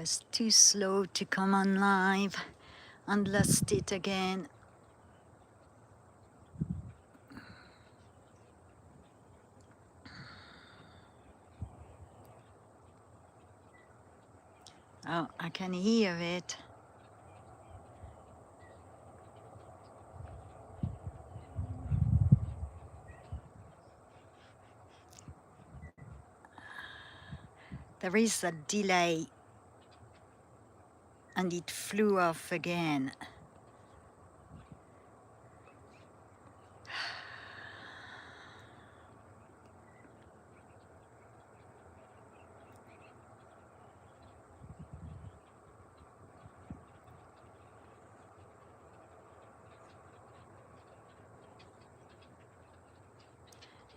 was too slow to come on live and lost it again. Oh, I can hear it. There is a delay and it flew off again.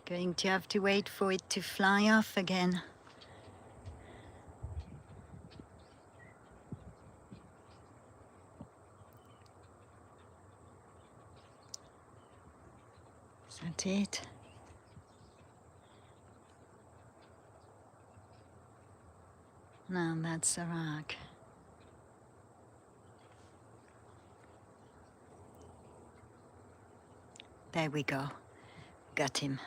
Going to have to wait for it to fly off again. Is that it? No, that's a rock. There we go. Got him.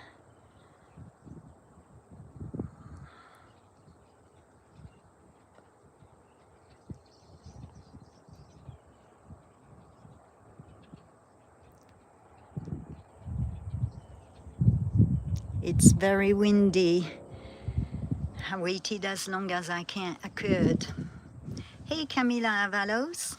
It's very windy. I waited as long as I could. Hey, Camila Avalos.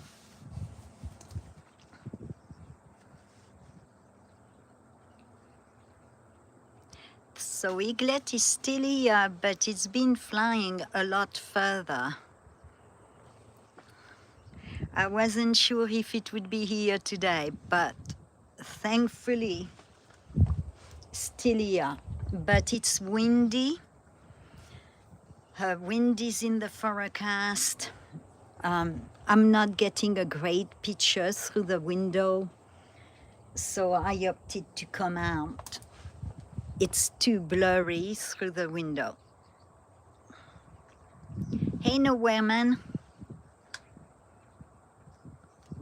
So Eaglet is still here, but it's been flying a lot further. I wasn't sure if it would be here today, but thankfully still here. But it's windy. Wind is in the forecast. I'm not getting a great picture through the window, so I opted to come out. It's too blurry through the window. Hey, Nowhere Man.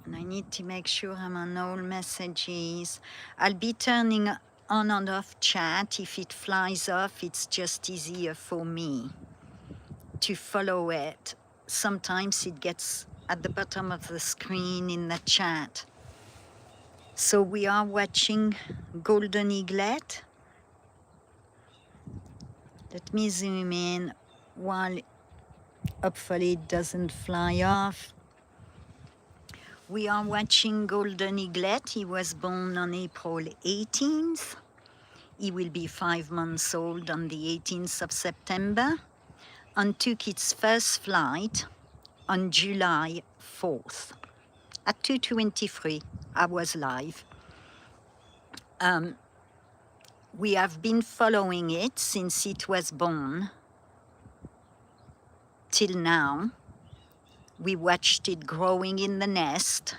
And I need to make sure I'm on all messages. I'll be turning on and off chat. If it flies off, it's just easier for me to follow it. Sometimes it gets at the bottom of the screen in the chat. So we are watching Golden Eaglet. Let me zoom in while hopefully it doesn't fly off. We are watching Golden Eaglet. He was born on April 18th. He will be 5 months old on the 18th of September and took its first flight on July 4th. At 2:23, I was live. We have been following it since it was born till now. We watched it growing in the nest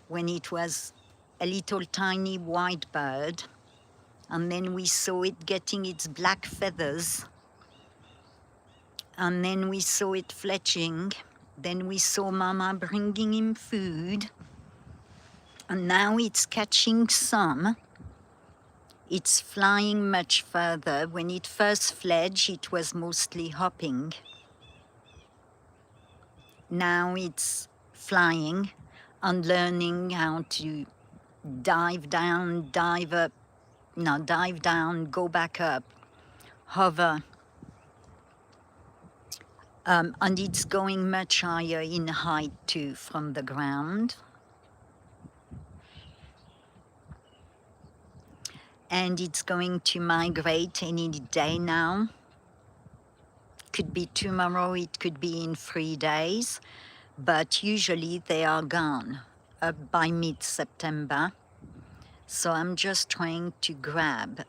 when it was a little tiny white bird. And then we saw it getting its black feathers. And then we saw it fledging. Then we saw Mama bringing him food. And now it's catching some. It's flying much further. When it first fledged, it was mostly hopping. Now it's flying and learning how to dive down, dive up, no, dive down, go back up, hover. And it's going much higher in height too from the ground. And it's going to migrate any day now. Could be tomorrow, it could be in 3 days, but usually they are gone by mid-September. So I'm just trying to grab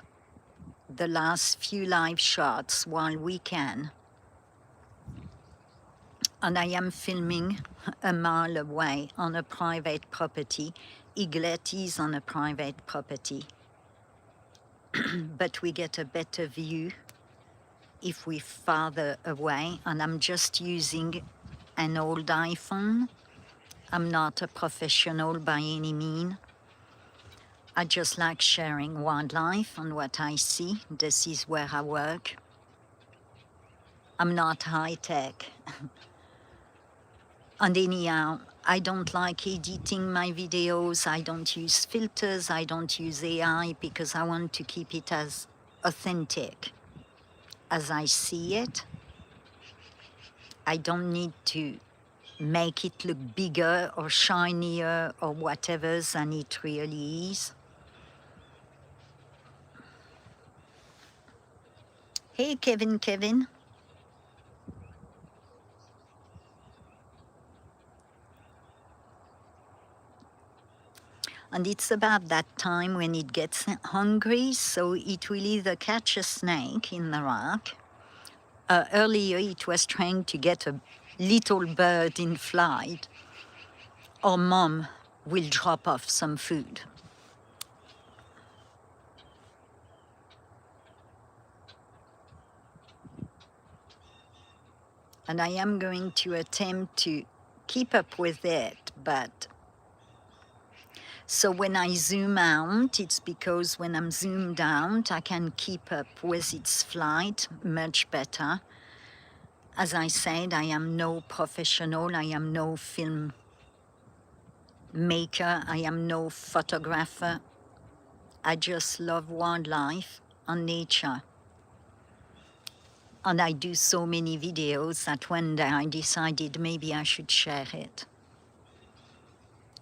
the last few live shots while we can. And I am filming a mile away on a private property. Eaglet is on a private property. But we get a better view if we're farther away, and I'm just using an old iPhone. I'm not a professional by any means. I just like sharing wildlife and what I see. This is where I work. I'm not high tech. And anyhow, I don't like editing my videos. I don't use filters. I don't use AI because I want to keep it as authentic as I see it. I don't need to make it look bigger or shinier or whatever than it really is. Hey, Kevin. And it's about that time when it gets hungry, so it will either catch a snake in the rock. Earlier it was trying to get a little bird in flight, or mom will drop off some food. And I am going to attempt to keep up with it, but so when I zoom out, it's because when I'm zoomed out, I can keep up with its flight much better. As I said, I am no professional, I am no film maker, I am no photographer. I just love wildlife and nature. And I do so many videos that one day I decided maybe I should share it.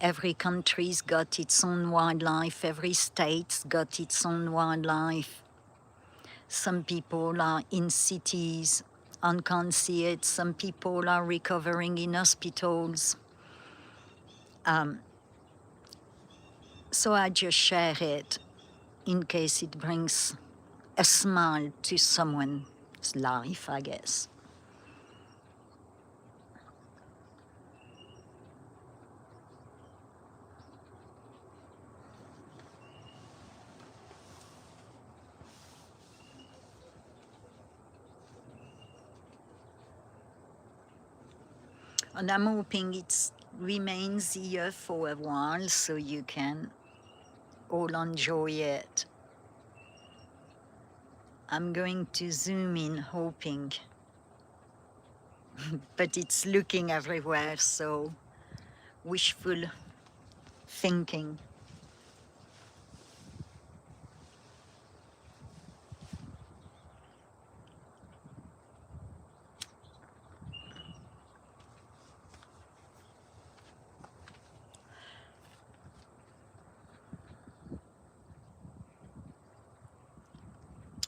Every country's got its own wildlife, every state's got its own wildlife. Some people are in cities and can't see it. Some people are recovering in hospitals. So I just share it in case it brings a smile to someone's life, I guess. And I'm hoping it remains here for a while so you can all enjoy it. I'm going to zoom in hoping, but it's looking everywhere, so wishful thinking.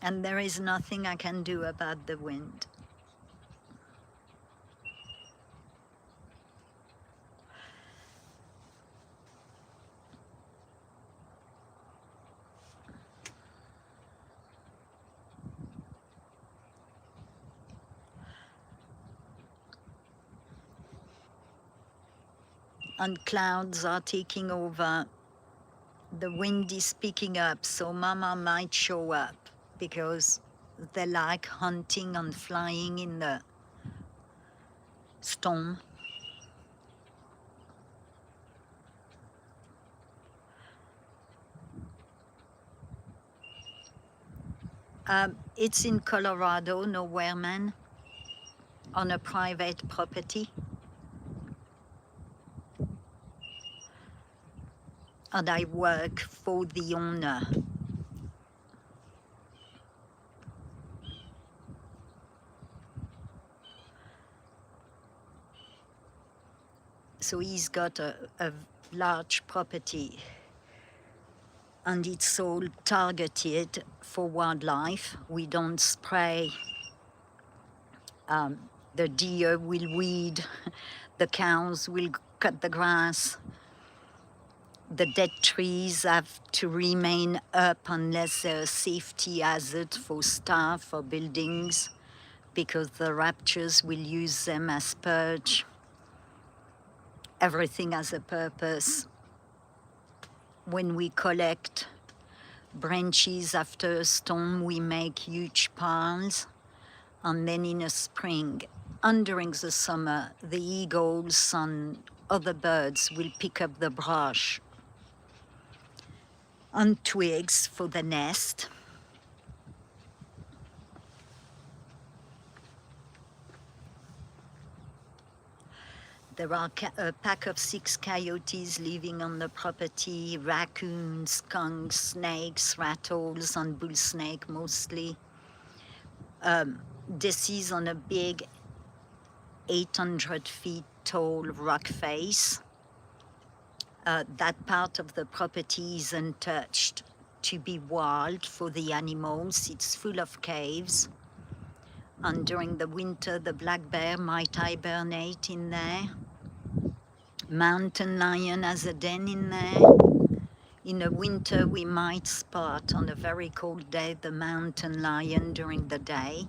And there is nothing I can do about the wind. And clouds are taking over. The wind is picking up, so Mama might show up because they like hunting and flying in the storm. It's in Colorado, nowhere, man, on a private property. And I work for the owner. So he's got a large property and it's all targeted for wildlife. We don't spray. The deer will weed, the cows will cut the grass. The dead trees have to remain up unless they're a safety hazard for staff or buildings, because the raptors will use them as perch. Everything has a purpose. When we collect branches after a storm, we make huge piles, and then in a spring, And during the summer, the eagles and other birds will pick up the brush and twigs for the nest. There are a pack of 6 coyotes living on the property, raccoons, skunks, snakes, rattles, and bull snake mostly. This is on a big 800 feet tall rock face. That part of the property is untouched to be wild for the animals. It's full of caves. And during the winter, the black bear might hibernate in there. Mountain lion has a den in there. In the winter, we might spot on a very cold day the mountain lion during the day.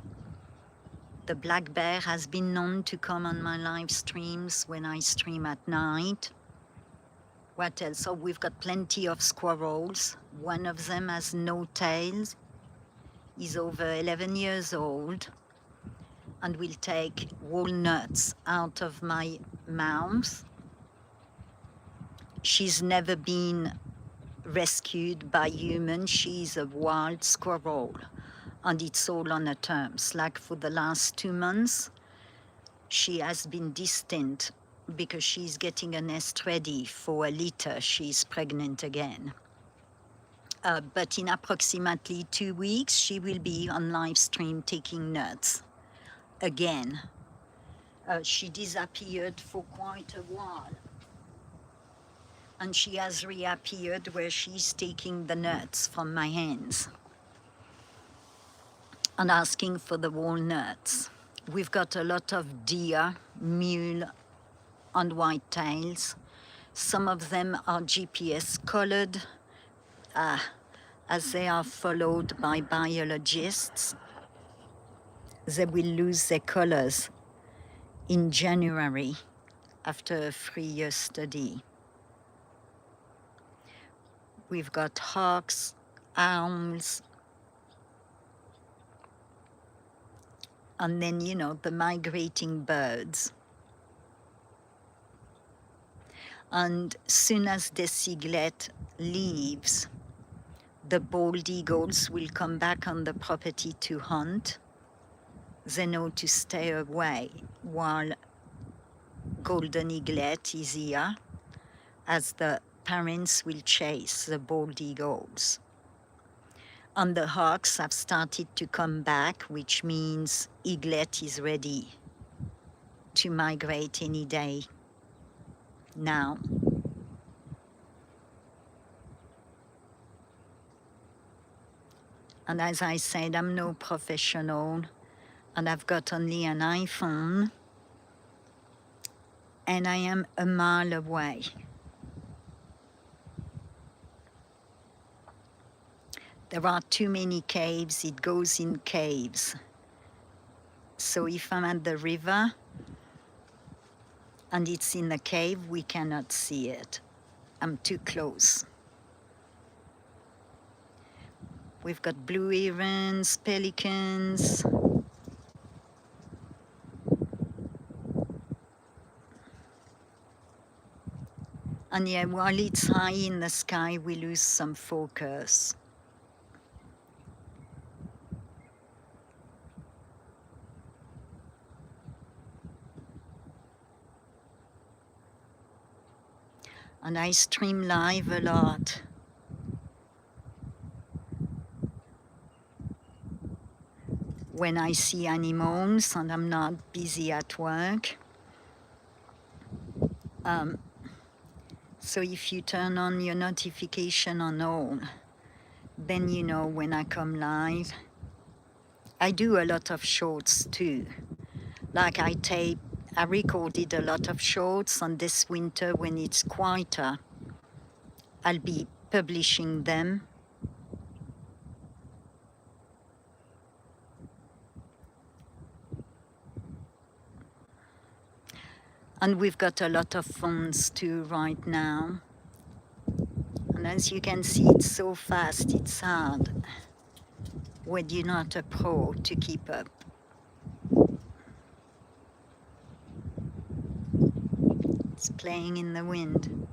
The black bear has been known to come on my live streams when I stream at night. What else? So we've got plenty of squirrels. One of them has no tails. He's over 11 years old and will take walnuts out of my mouth. She's never been rescued by humans. She's a wild squirrel, and it's all on her terms. Like for the last 2 months, she has been distant because she's getting a nest ready for a litter. She's pregnant again. But in approximately 2 weeks, she will be on live stream taking nuts again. She disappeared for quite a while. And she has reappeared where she's taking the nuts from my hands and asking for the walnuts. We've got a lot of deer, mule, and whitetails. Some of them are GPS colored, as they are followed by biologists. They will lose their colors in January after a 3-year study. We've got hawks, owls, and then, you know, the migrating birds. And soon as this eaglet leaves, the bald eagles will come back on the property to hunt. They know to stay away while golden eaglet is here, as the parents will chase the bald eagles. And the hawks have started to come back, which means eaglet is ready to migrate any day now. And as I said, I'm no professional, and I've got only an iPhone, and I am a mile away. There are too many caves. It goes in caves. So if I'm at the river and it's in the cave, we cannot see it. I'm too close. We've got blue herons, pelicans. And yeah, while it's high in the sky, we lose some focus. And I stream live a lot. When I see animals and I'm not busy at work. So if you turn on your notification on all, then you know when I come live. I do a lot of shorts too. Like I recorded a lot of shorts, and this winter when it's quieter, I'll be publishing them. And we've got a lot of phones too right now. And as you can see, it's so fast, it's hard when you're not a pro to keep up. It's playing in the wind.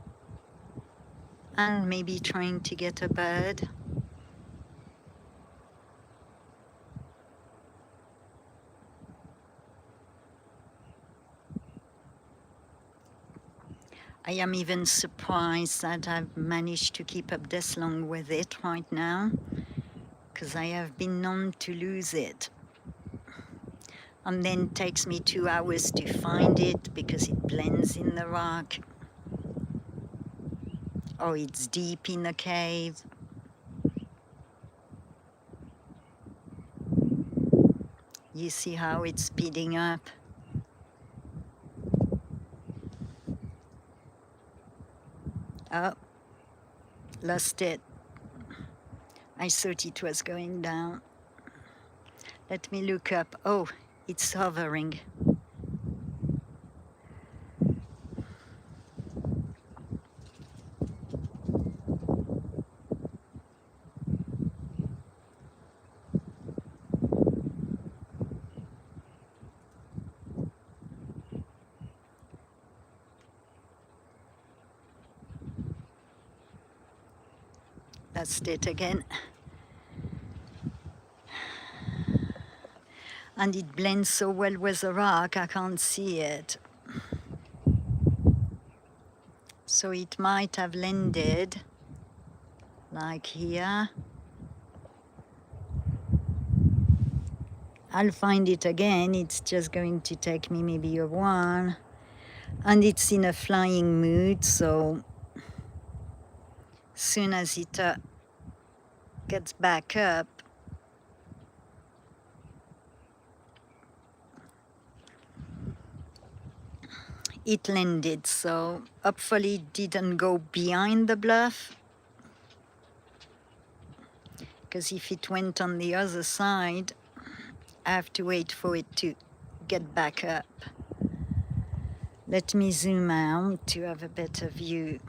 And maybe trying to get a bird. I am even surprised that I've managed to keep up this long with it right now, because I have been known to lose it. And then it takes me 2 hours to find it because it blends in the rock. Oh, it's deep in the cave. You see how it's speeding up? Oh, lost it. I thought it was going down. Let me look up. Oh, it's hovering. Lost it again. And it blends so well with the rock, I can't see it. So it might have landed like here. I'll find it again. It's just going to take me maybe a while. And it's in a flying mood, so soon as it gets back up, it landed. So hopefully it didn't go behind the bluff, because if it went on the other side, I have to wait for it to get back up. Let me zoom out to have a better view.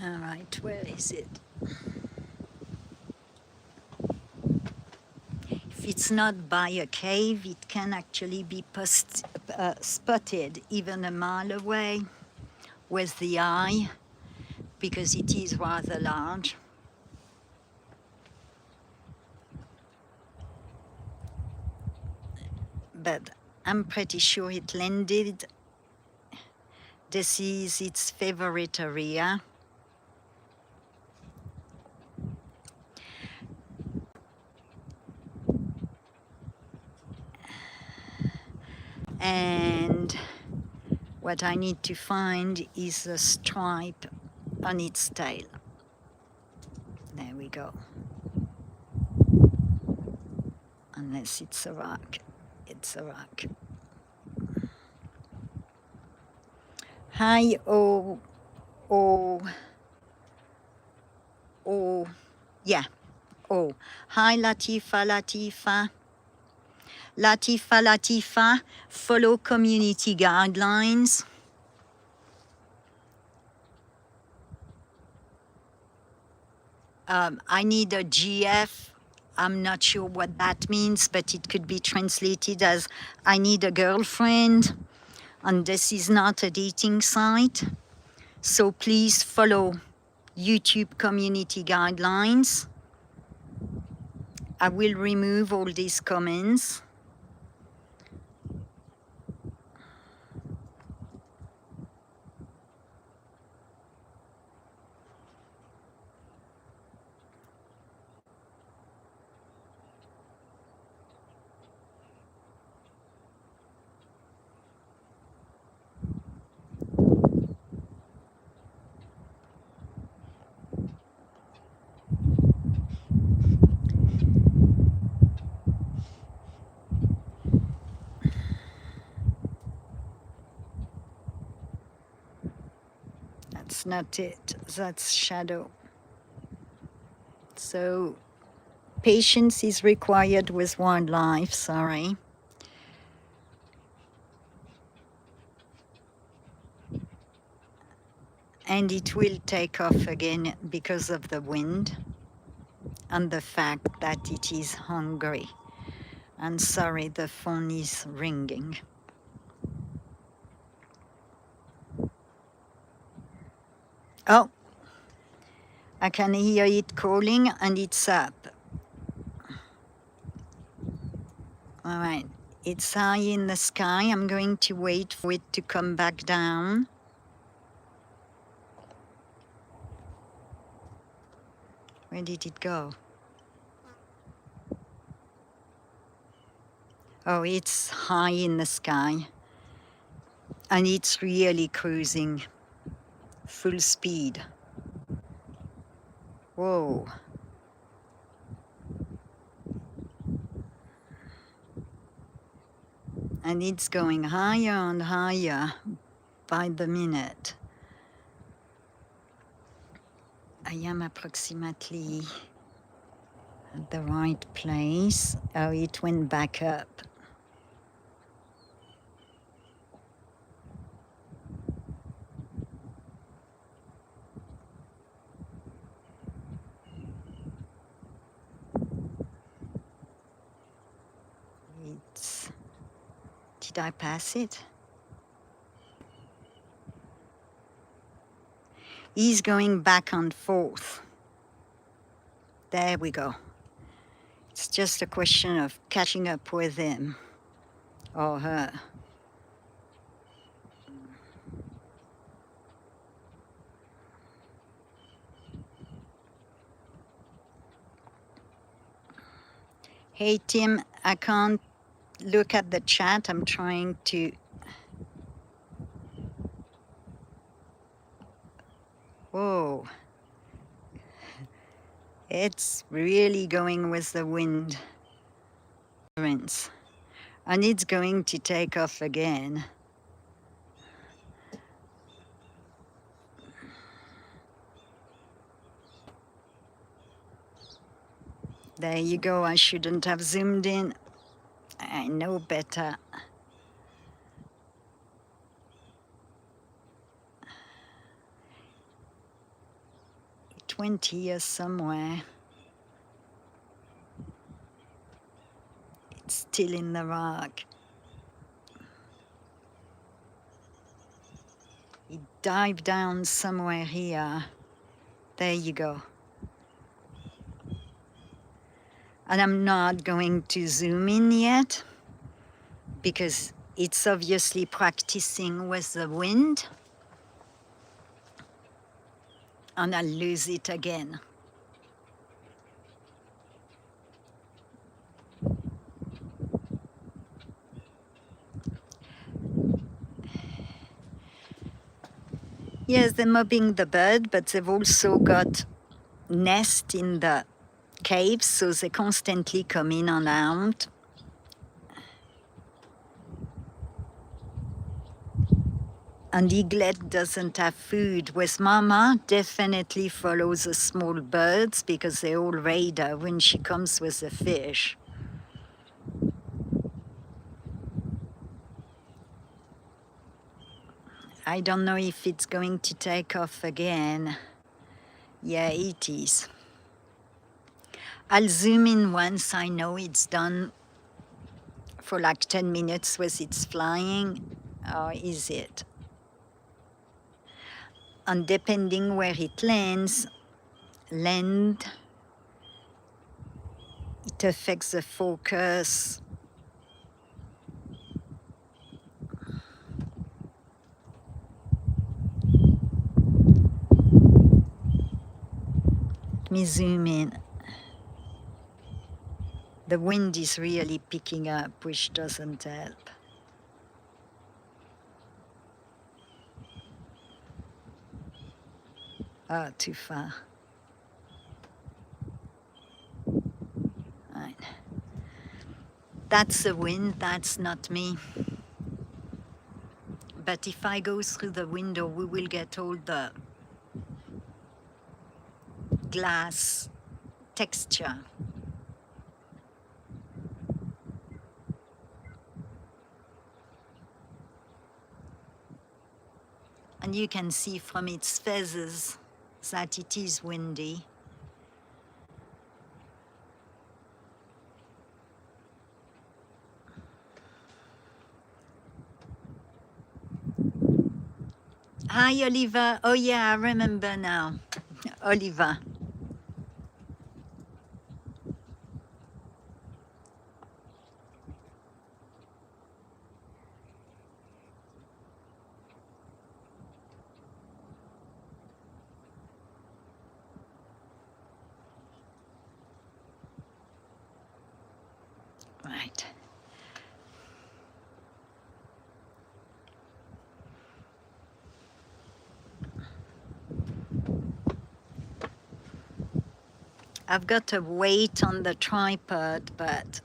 All right, where is it? If it's not by a cave, it can actually be spotted even a mile away with the eye, because it is rather large. But I'm pretty sure it landed. This is its favorite area. And what I need to find is a stripe on its tail. There we go. Unless it's a rock. It's a rock. Hi, yeah, hi Latifa. Latifa, follow community guidelines. I need a GF. I'm not sure what that means, but it could be translated as I need a girlfriend. And this is not a dating site. So please follow YouTube community guidelines. I will remove all these comments. that's not it. That's shadow. So patience is required with wildlife, sorry. And it will take off again because of the wind and the fact that it is hungry. And sorry, the phone is ringing. Oh, I can hear it calling and it's up. All right, it's high in the sky. I'm going to wait for it to come back down. Where did it go? Oh, it's high in the sky. And it's really cruising full speed. Whoa. And it's going higher and higher by the minute. I am approximately at the right place. Oh, it went back up. Did I pass it? He's going back and forth. There we go. It's just a question of catching up with him or her. Hey Tim, I can't look at the chat. I'm trying to. Whoa. It's really going with the wind. And it's going to take off again. There you go. I shouldn't have zoomed in. I know better. It went here somewhere. It's still in the rock. It dived down somewhere here. There you go. And I'm not going to zoom in yet because it's obviously practicing with the wind. And I'll lose it again. Yes, they're mobbing the bird, but they've also got nest in the caves, so they constantly come in and out. And Eaglet doesn't have food. With Mama, definitely follows the small birds because they all raid her when she comes with the fish. I don't know if it's going to take off again. Yeah, it is. I'll zoom in once I know it's done for like 10 minutes with its flying. Or is it? And depending where it lands, it affects the focus. Let me zoom in. The wind is really picking up, which doesn't help. Ah, too far. Right. That's the wind, that's not me. But if I go through the window, we will get all the glass texture. And you can see from its feathers that it is windy. Hi, Oliver. Oh yeah, I remember now. Oliver. Right. I've got a weight on the tripod, but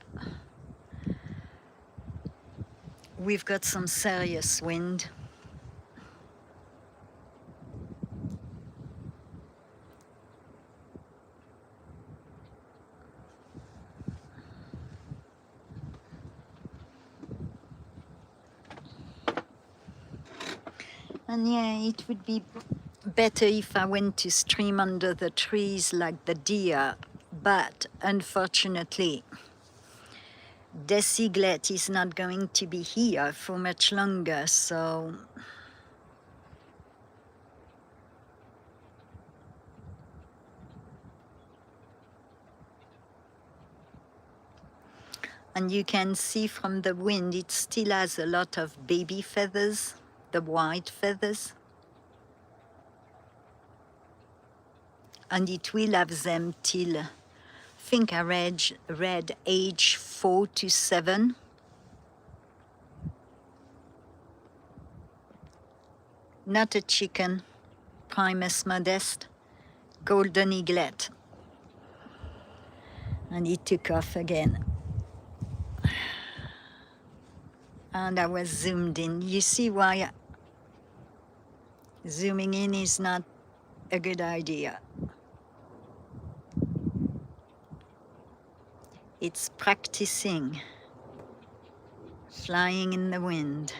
we've got some serious wind. And yeah, it would be better if I went to stream under the trees like the deer, but unfortunately, this eaglet is not going to be here for much longer, so and you can see from the wind it still has a lot of baby feathers, the white feathers, and it will have them till I think I read age 4 to 7. Not a chicken, Primus modeste, golden eaglet. And he took off again. And I was zoomed in. You see why zooming in is not a good idea. It's practicing flying in the wind.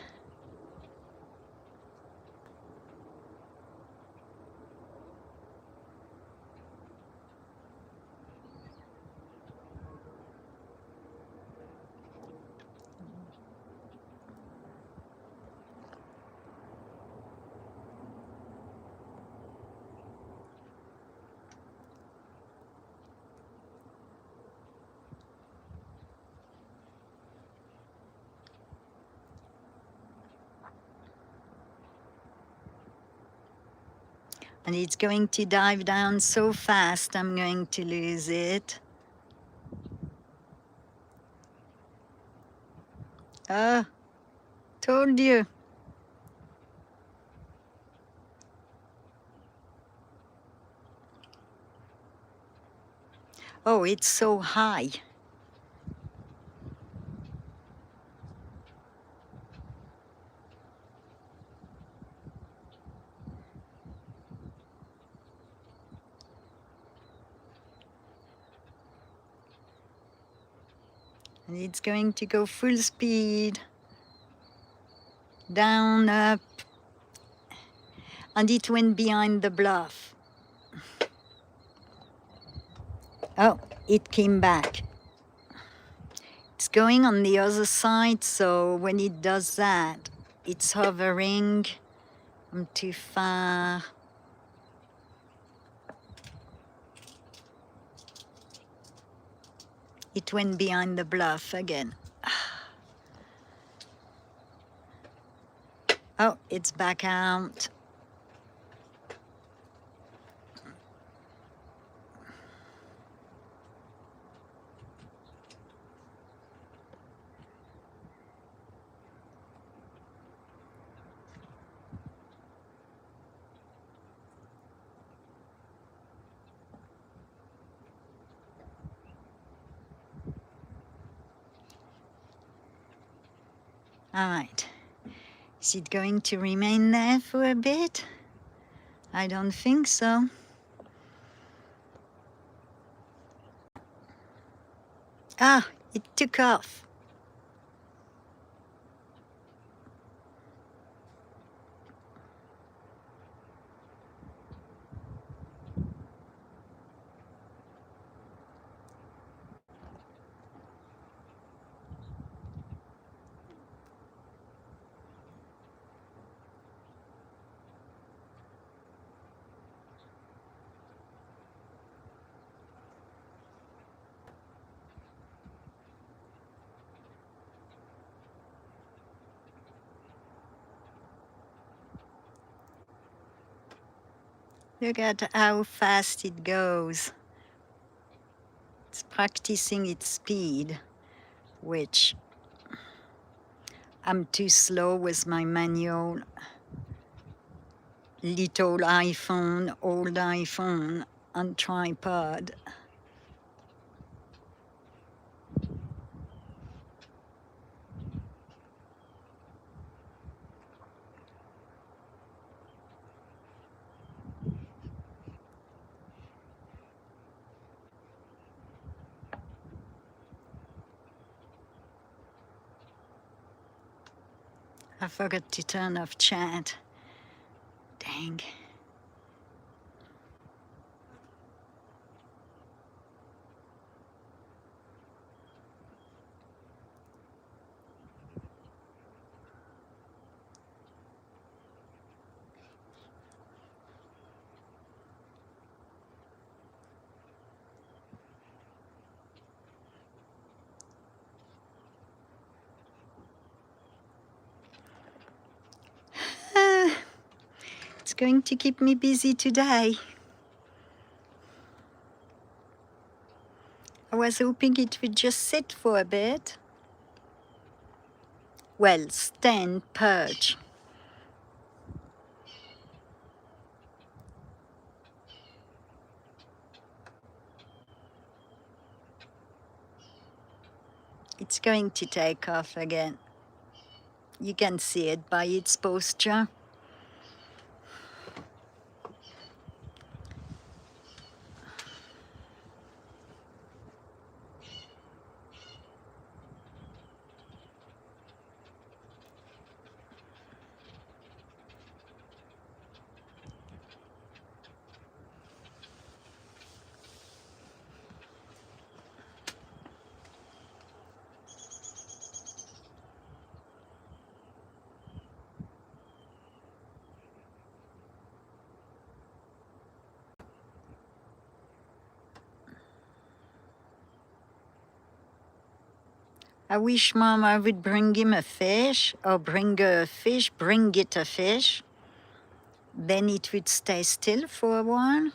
And it's going to dive down so fast, I'm going to lose it. Oh, told you. Oh, it's so high. And it's going to go full speed. Down, up. And it went behind the bluff. Oh, it came back. It's going on the other side, so when it does that, it's hovering. I'm too far. It went behind the bluff again. Oh, it's back out. All right. Is it going to remain there for a bit? I don't think so. Ah, it took off. Look at how fast it goes. It's practicing its speed, which I'm too slow with my manual little iPhone, old iPhone on tripod. I forgot to turn off chat. Dang. It's going to keep me busy today. I was hoping it would just sit for a bit. Well, stand, perch. It's going to take off again. You can see it by its posture. I wish Mama would bring him a fish, or bring her a fish, bring it a fish. Then it would stay still for a while.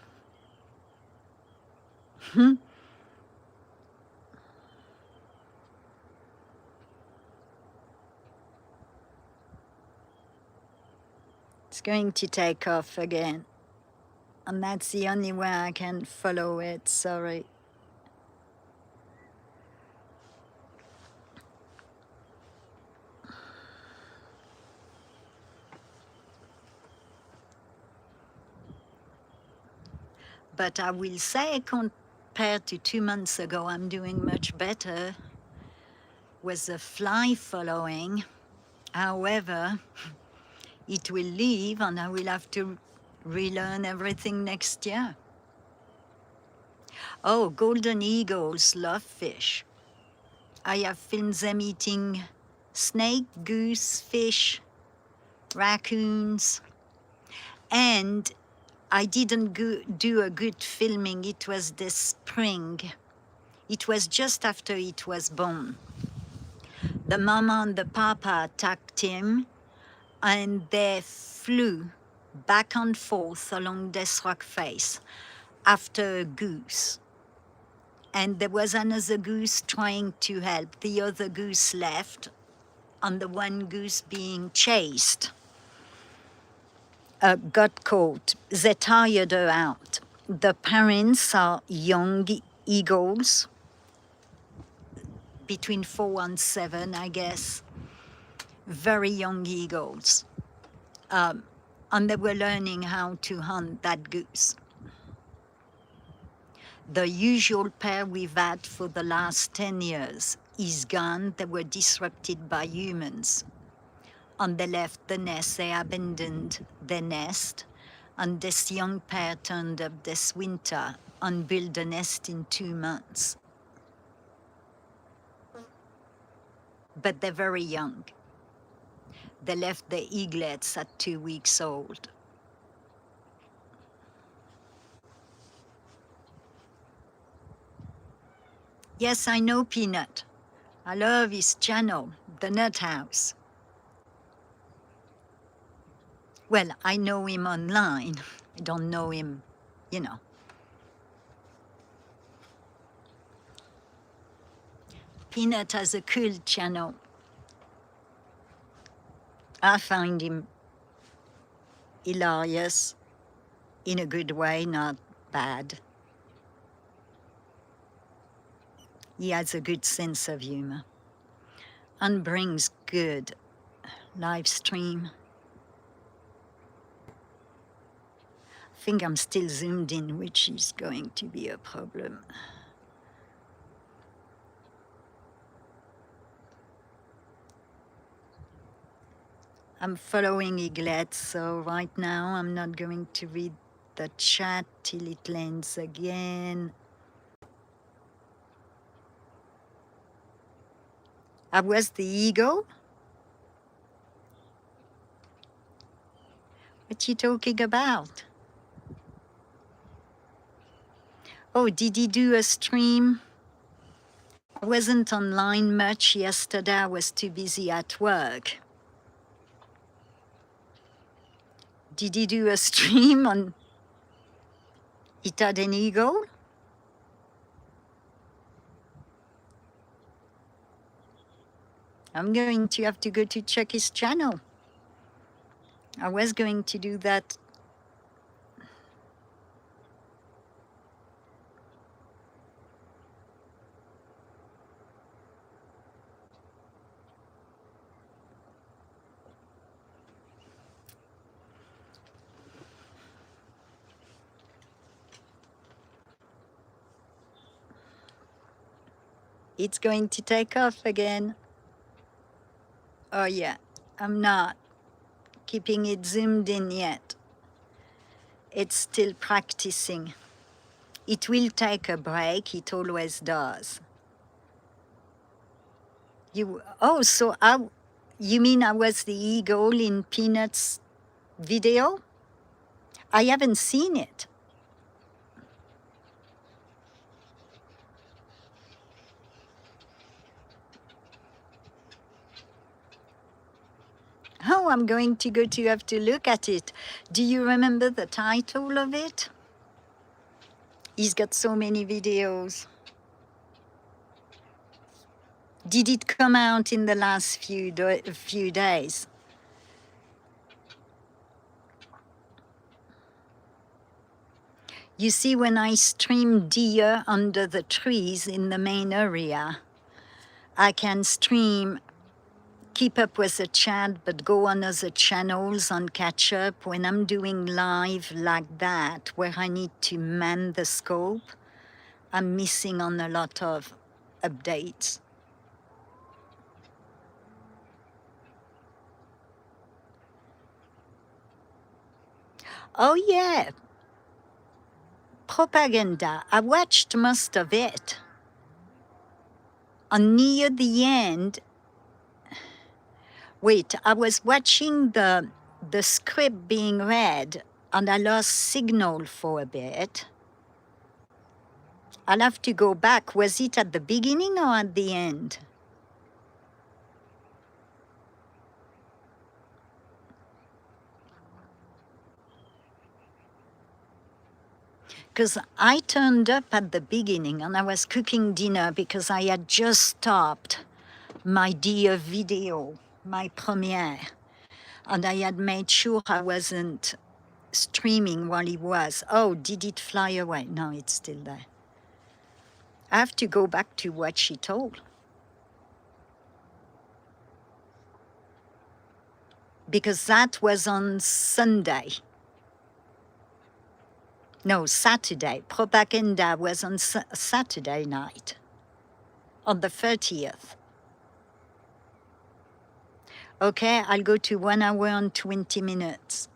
It's going to take off again. And that's the only way I can follow it, sorry. But I will say, compared to 2 months ago, I'm doing much better with the fly following. However, it will leave and I will have to relearn everything next year. Oh, golden eagles love fish. I have filmed them eating snake, goose, fish, raccoons, and I didn't do a good filming. It was this spring. It was just after it was born. The mama and the papa attacked him, and they flew back and forth along this rock face after a goose. And there was another goose trying to help. The other goose left, and the one goose being chased got caught. They tired her out. The parents are young eagles, between 4 and 7, I guess. Very young eagles. And they were learning how to hunt that goose. The usual pair we've had for the last 10 years is gone. They were disrupted by humans. And they left the nest, they abandoned their nest, and this young pair turned up this winter and built a nest in 2 months. But they're very young. They left the eaglets at 2 weeks old. Yes, I know Peanut. I love his channel, The Nut House. Well, I know him online. I don't know him, you know. Peanut has a cool channel. I find him hilarious, in a good way, not bad. He has a good sense of humor and brings good live stream. I think I'm still zoomed in, which is going to be a problem. I'm following Eaglet, so right now I'm not going to read the chat till it lands again. I was the eagle? What you talking about? Oh, did he do a stream? I wasn't online much yesterday. I was too busy at work. Did he do a stream on It Had an Eagle? I'm going to have to go to check his channel. I was going to do that. It's going to take off again. Oh yeah, I'm not keeping it zoomed in yet. It's still practicing. It will take a break, it always does. You mean I was the eagle in Peanut's video? I haven't seen it. Oh, I'm going to go to have to look at it. Do you remember the title of it? He's got so many videos. Did it come out in the last few days? You see, when I stream deer under the trees in the main area, I can stream, keep up with the chat, but go on other channels and catch up. When I'm doing live like that, where I need to man the scope, I'm missing on a lot of updates. Oh yeah, propaganda. I watched most of it. And near the end, wait, I was watching the script being read and I lost signal for a bit. I'll have to go back. Was it at the beginning or at the end? Because I turned up at the beginning and I was cooking dinner because I had just stopped my deer video, my premiere. And I had made sure I wasn't streaming while he was. Oh, did it fly away? No, it's still there. I have to go back to what she told. Because that was on Sunday. No, Saturday. Propaganda was on Saturday night, on the 30th. Okay, I'll go to 1 hour and 20 minutes.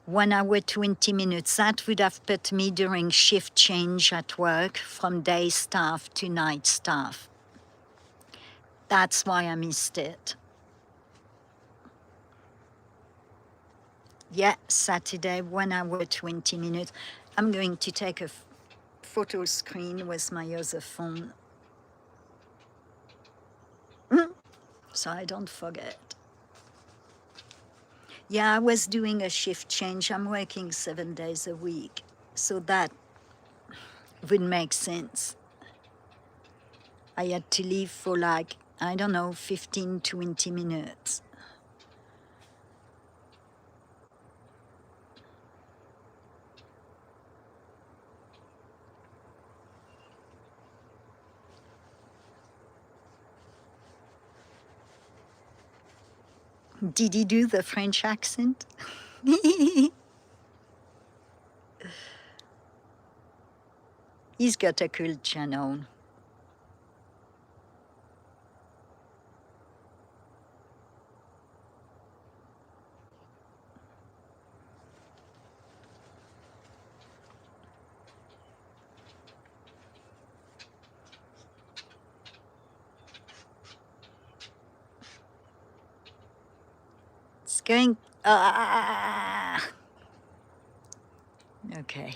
1 hour, 20 minutes. That would have put me during shift change at work from day staff to night staff. That's why I missed it. Yeah, Saturday, 1 hour, 20 minutes. I'm going to take a photo screen with my other phone. So I don't forget. Yeah, I was doing a shift change. I'm working 7 days a week. So that would make sense. I had to leave for like, I don't know, 15, 20 minutes. Did he do the French accent? He's got a cool channel. It's going... Okay,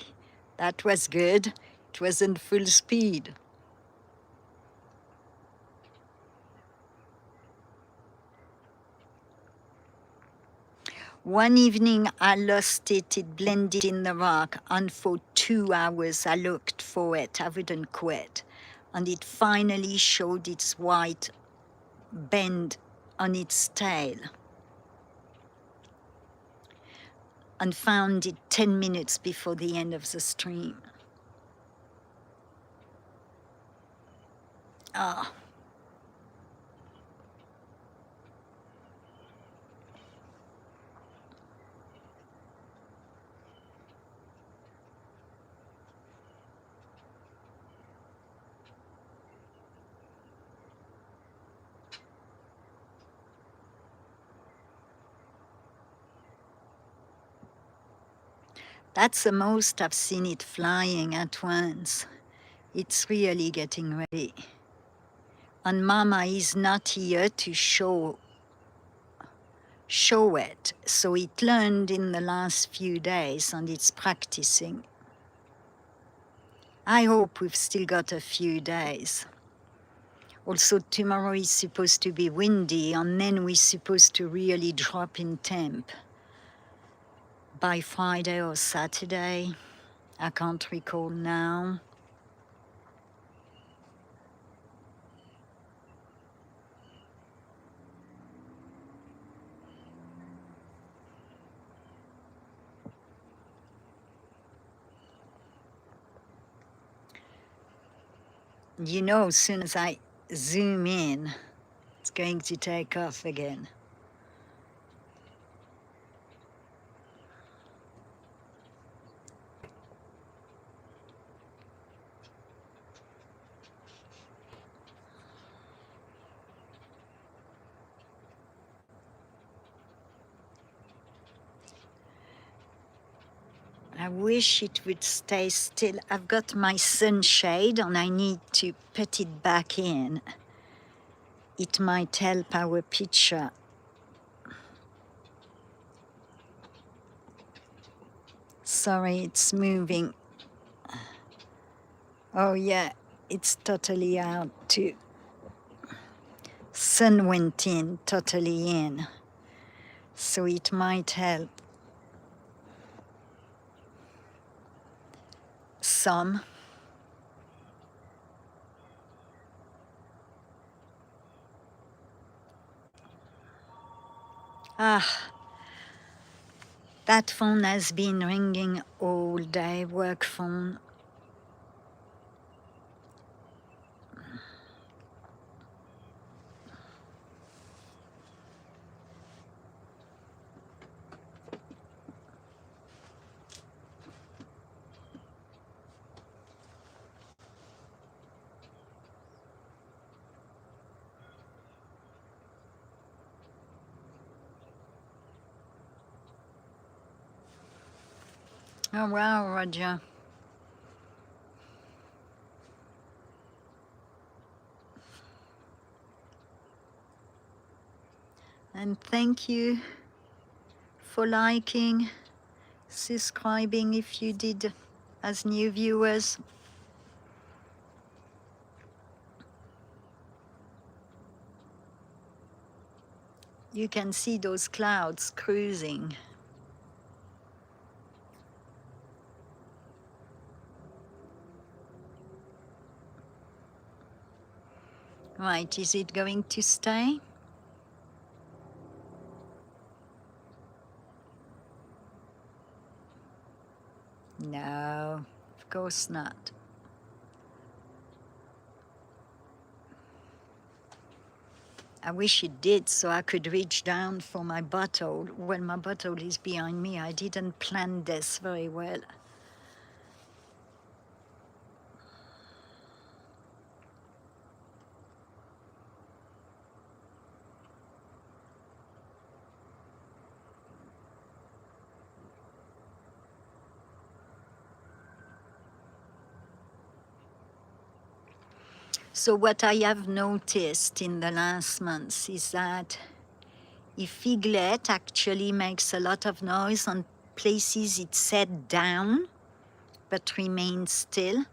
that was good. It wasn't full speed. One evening I lost it, it blended in the rock, and for 2 hours I looked for it, I wouldn't quit. And it finally showed its white bend on its tail. And found it 10 minutes before the end of the stream. Ah. That's the most I've seen it flying at once. It's really getting ready. And Mama is not here to show it. So it learned in the last few days and it's practicing. I hope we've still got a few days. Also tomorrow is supposed to be windy and then we're supposed to really drop in temp by Friday or Saturday. I can't recall now. You know, as soon as I zoom in, it's going to take off again. I wish it would stay still. I've got my sunshade and I need to put it back in. It might help our picture. Sorry, it's moving. Oh yeah, it's totally out too. Sun went in, totally in. So it might help. Some. Ah, that phone has been ringing all day, work phone. Oh wow, Roger. And thank you for liking, subscribing if you did as new viewers. You can see those clouds cruising. Right, is it going to stay? No, of course not. I wish it did so I could reach down for my bottle. Well, my bottle is behind me. I didn't plan this very well. So what I have noticed in the last months is that if Eaglet actually makes a lot of noise on places it's set down but remains still,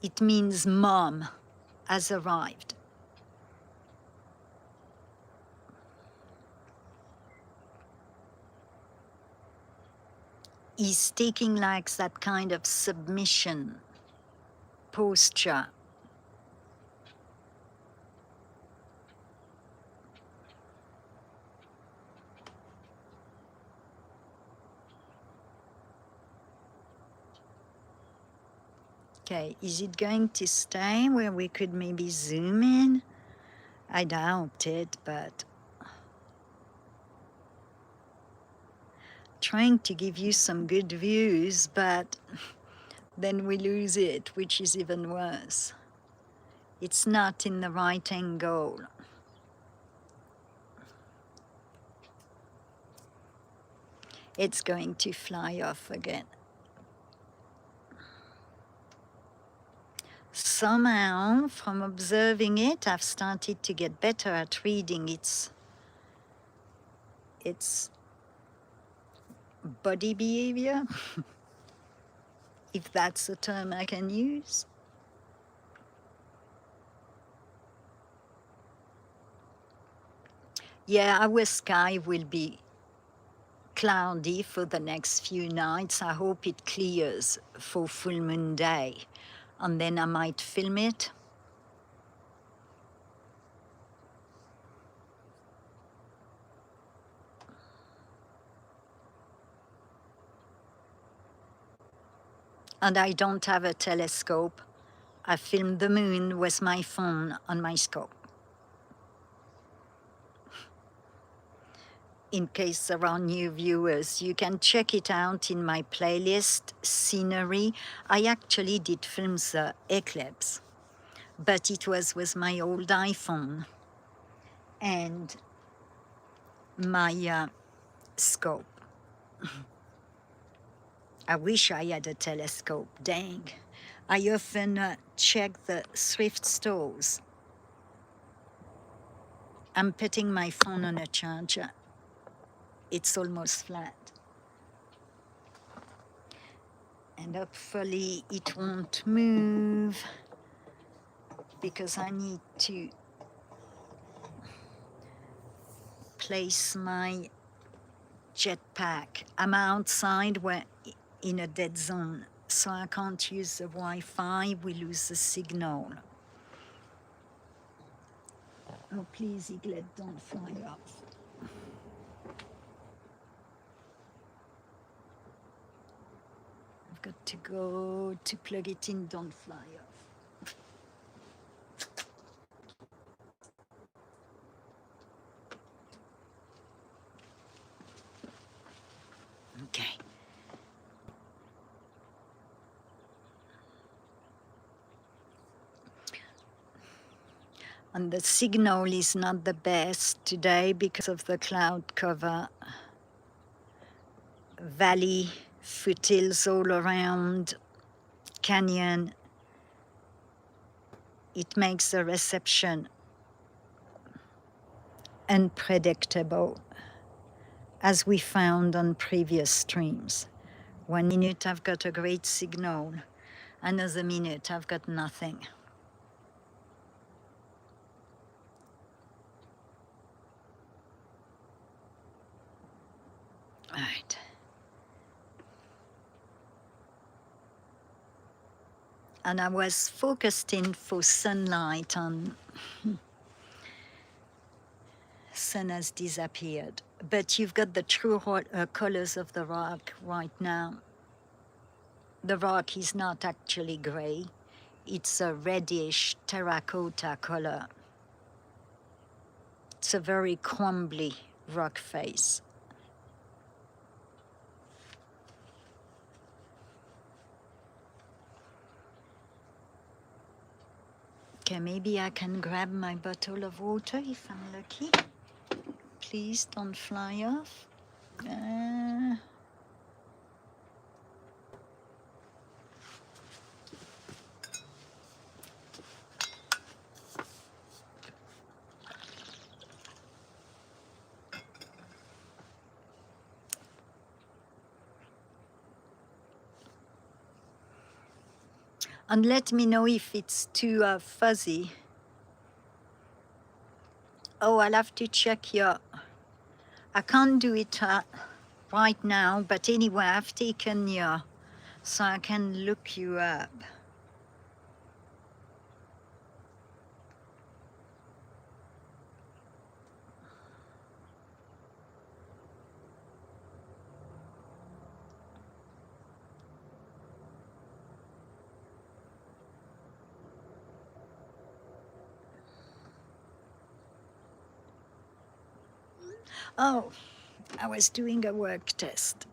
it means mom has arrived. He's taking like that kind of submission posture. Okay, is it going to stay where we could maybe zoom in? I doubt it, but trying to give you some good views, but then we lose it, which is even worse. It's not in the right angle. It's going to fly off again. Somehow, from observing it, I've started to get better at reading its body behavior, if that's a term I can use. Yeah, our sky will be cloudy for the next few nights. I hope it clears for full moon day, and then I might film it. And I don't have a telescope. I filmed the moon with my phone on my scope. In case there are new viewers, you can check it out in my playlist, Scenery. I actually did film the eclipse, but it was with my old iPhone and my scope. I wish I had a telescope, dang. I often check the thrift stores. I'm putting my phone on a charger. It's almost flat. And hopefully it won't move because I need to place my jetpack. I'm outside, we're in a dead zone, so I can't use the Wi-Fi, we lose the signal. Oh, please, Eaglet, don't fly off. I've got to go to plug it in, don't fly off. Okay. And the signal is not the best today because of the cloud cover. Valley foothills all around, canyon. It makes the reception unpredictable, as we found on previous streams. 1 minute I've got a great signal, another minute I've got nothing. All right. And I was focused in for sunlight on sun has disappeared. But you've got the true colors of the rock right now. The rock is not actually gray. It's a reddish terracotta color. It's a very crumbly rock face. Okay, maybe I can grab my bottle of water if I'm lucky. Please don't fly off. And let me know if it's too fuzzy. Oh, I'll have to check your... I can't do it right now, but anyway, I've taken your... so I can look you up. Oh, I was doing a work test.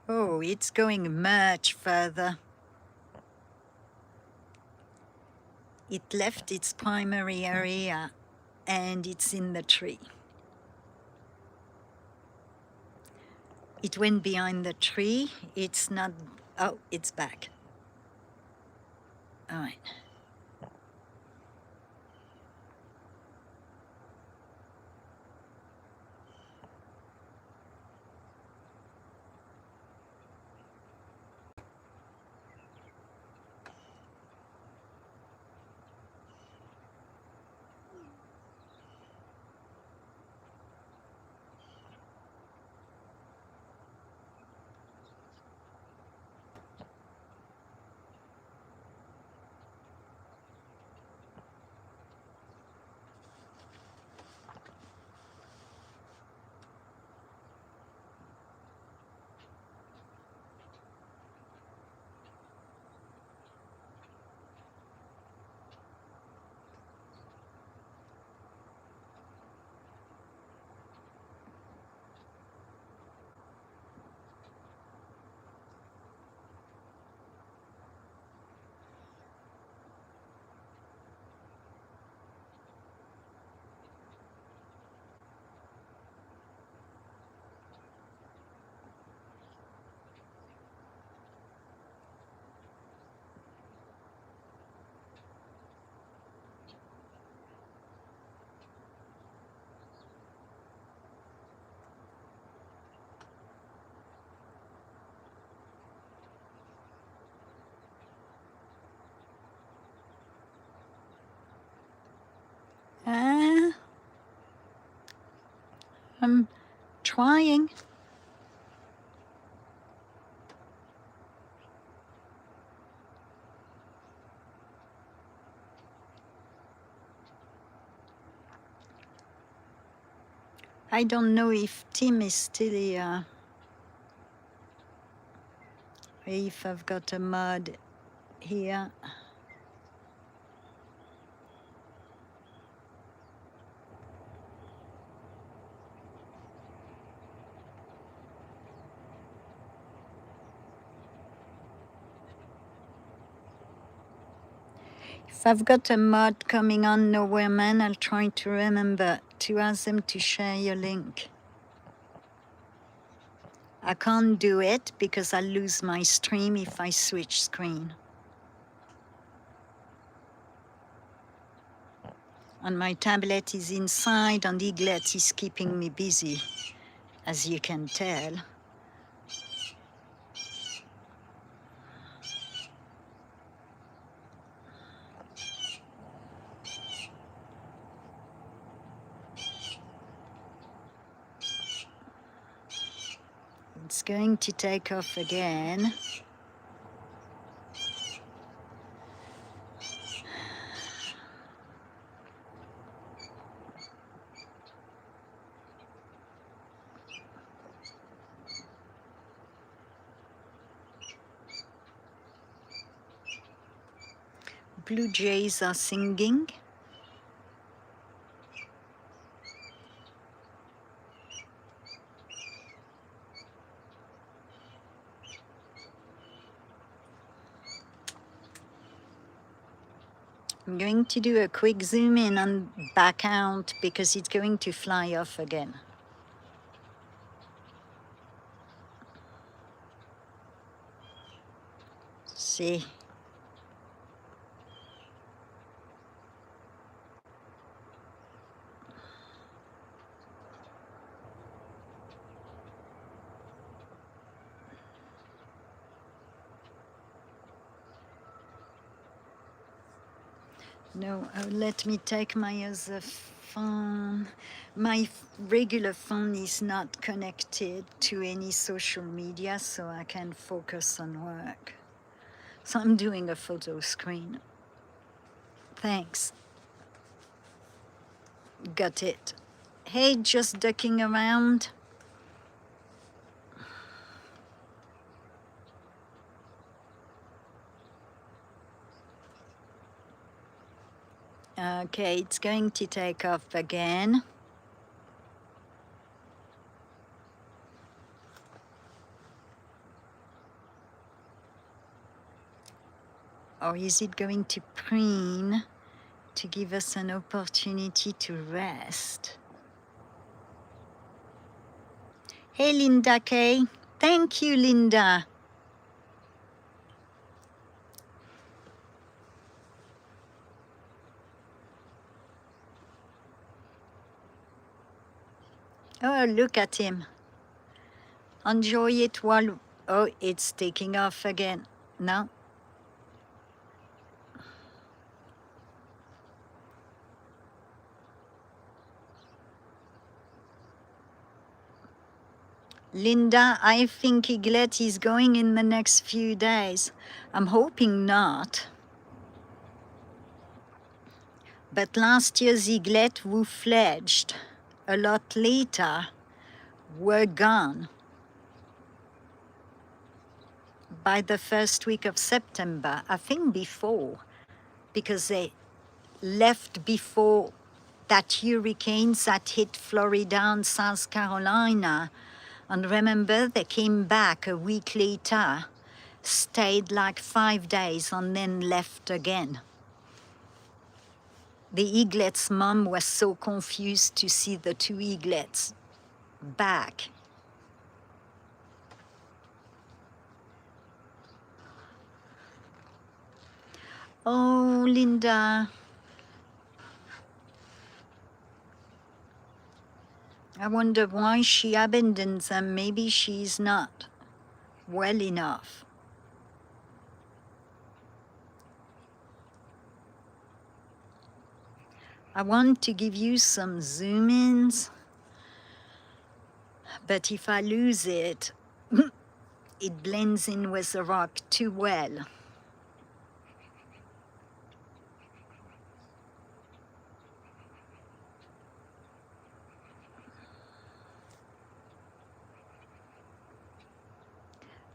Oh, it's going much further. It left its primary area and it's in the tree. It went behind the tree. It's not... oh, it's back. All right. I'm trying. I don't know if Tim is still here. If I've got a mod here. If I've got a mod coming on Nowhere Man, I'll try to remember to ask them to share your link. I can't do it because I'll lose my stream if I switch screen. And my tablet is inside and Eaglet is keeping me busy, as you can tell. It's going to take off again. Blue jays are singing. I'm going to do a quick zoom in and back out because it's going to fly off again. See? No, let me take my other phone. My regular phone is not connected to any social media, so I can focus on work. So I'm doing a photo screen. Thanks. Got it. Hey, just ducking around. Okay, it's going to take off again. Or is it going to preen to give us an opportunity to rest? Hey, Linda Kay. Thank you, Linda. Oh, look at him. Enjoy it while... Oh, it's taking off again. No? Linda, I think Eaglet is going in the next few days. I'm hoping not. But last year's Eaglet, who fledged a lot later, were gone by the first week of September. I think before, because they left before that hurricanes that hit Florida and South Carolina. And remember, they came back a week later, stayed like 5 days and then left again. The Eaglet's mom was so confused to see the two Eaglets back. Oh, Linda. I wonder why she abandoned them. Maybe she's not well enough. I want to give you some zoom-ins, but if I lose it, it blends in with the rock too well.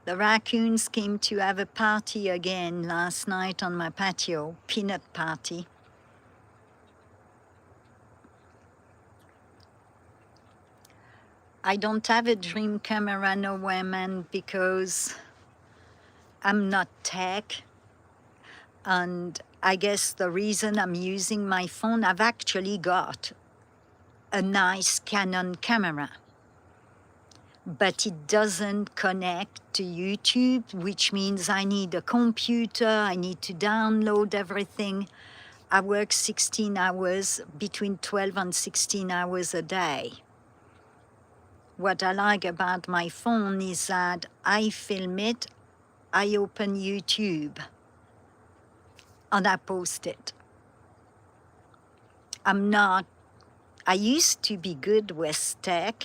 The raccoons came to have a party again last night on my patio, peanut party. I don't have a dream camera Nowhere Man because I'm not tech and I guess the reason I'm using my phone, I've actually got a nice Canon camera, but it doesn't connect to YouTube, which means I need a computer, I need to download everything. I work 16 hours, between 12 and 16 hours a day. What I like about my phone is that I film it, I open YouTube, and I post it. I used to be good with tech,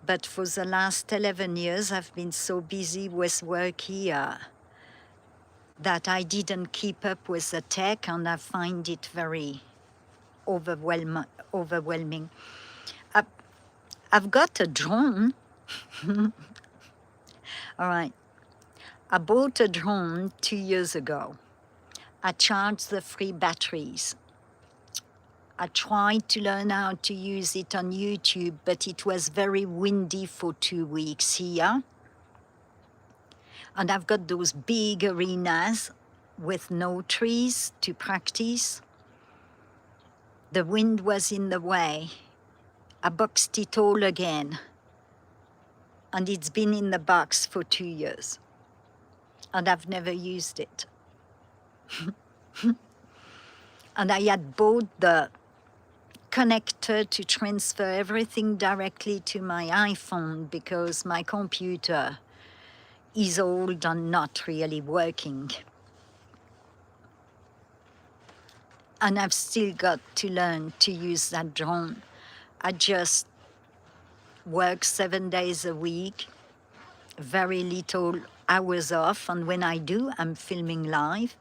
but for the last 11 years, I've been so busy with work here that I didn't keep up with the tech, and I find it very overwhelming. I've got a drone. All right. I bought a drone 2 years ago. I charged the free batteries. I tried to learn how to use it on YouTube, but it was very windy for 2 weeks here. And I've got those big arenas with no trees to practice. The wind was in the way. I boxed it all again. And it's been in the box for 2 years. And I've never used it. And I had bought the connector to transfer everything directly to my iPhone because my computer is old and not really working. And I've still got to learn to use that drone. I just work 7 days a week, very little hours off, and when I do, I'm filming live,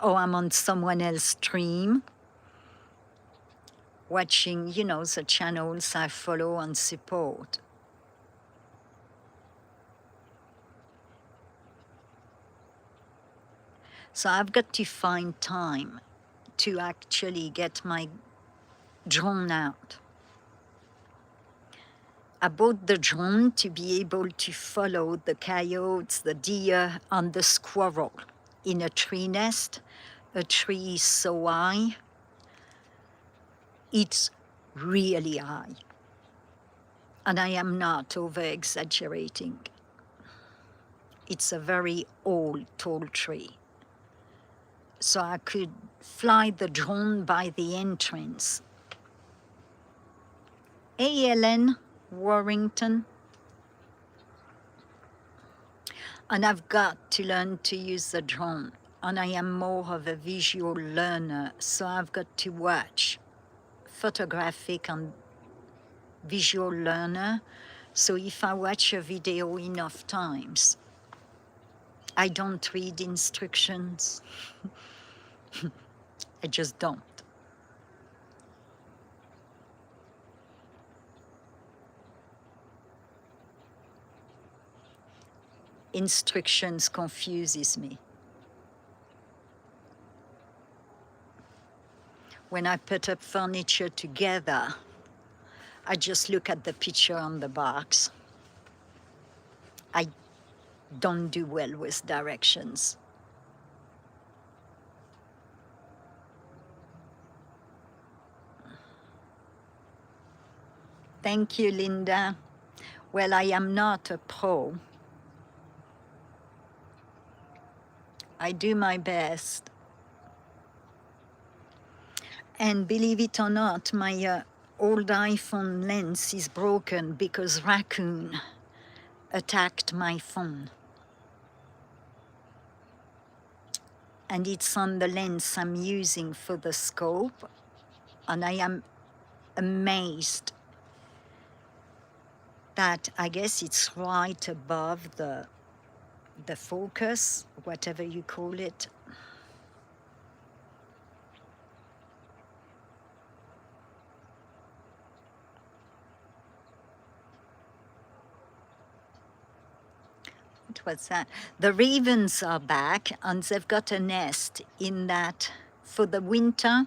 or I'm on someone else's stream, watching, you know, the channels I follow and support. So I've got to find time to actually get my drone out. I bought the drone to be able to follow the coyotes, the deer, and the squirrel in a tree nest. A tree is so high, it's really high. And I am not over-exaggerating. It's a very old, tall tree. So I could fly the drone by the entrance. Hey, Ellen Warrington. And I've got to learn to use the drone. And I am more of a visual learner, so I've got to watch photographic and visual learner. So if I watch a video enough times, I don't read instructions. I just don't. Instructions confuses me. When I put up furniture together, I just look at the picture on the box. I don't do well with directions. Thank you, Linda. Well, I am not a pro. I do my best. And believe it or not, my old iPhone lens is broken because raccoon attacked my phone. And it's on the lens I'm using for the scope, and I am amazed that I guess it's right above the focus, whatever you call it. What was that? The ravens are back, and they've got a nest in that, for the winter,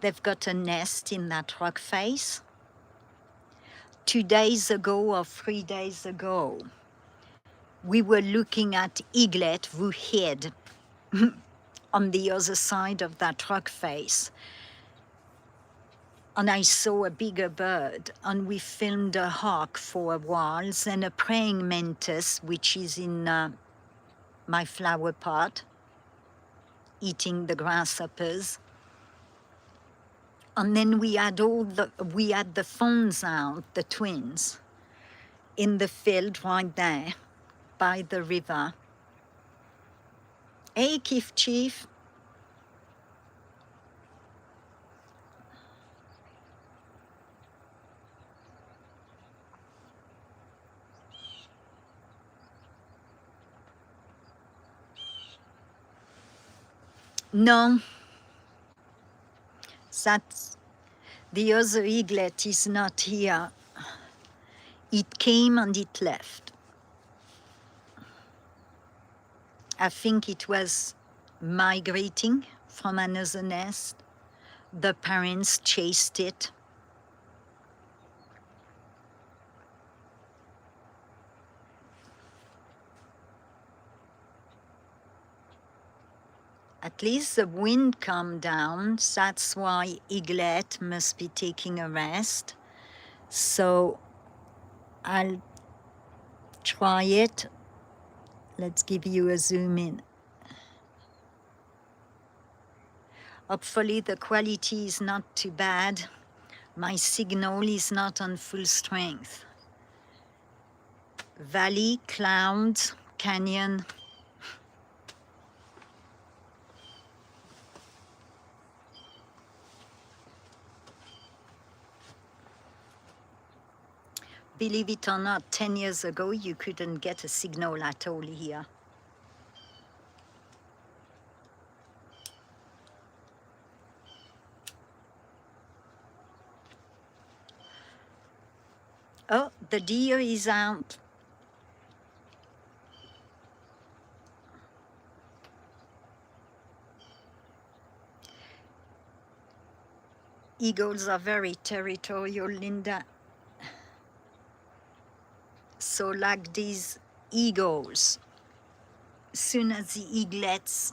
they've got a nest in that rock face. 2 days ago or 3 days ago, we were looking at Eaglet who hid on the other side of that rock face. And I saw a bigger bird, and we filmed a hawk for a while, then a praying mantis, which is in my flower pot, eating the grasshoppers. And then we had the fawns out, the twins, in the field right there by the river. Hey, Kif Chief. No, that's the other eaglet is not here. It came and it left. I think it was migrating from another nest. The parents chased it. At least the wind calmed down. That's why Eaglet must be taking a rest. So I'll try it. Let's give you a zoom in. Hopefully the quality is not too bad. My signal is not on full strength. Valley, clouds, canyon. Believe it or not, 10 years ago, you couldn't get a signal at all here. Oh, the deer is out. Eagles are very territorial, Linda. So like these eagles, soon as the eaglets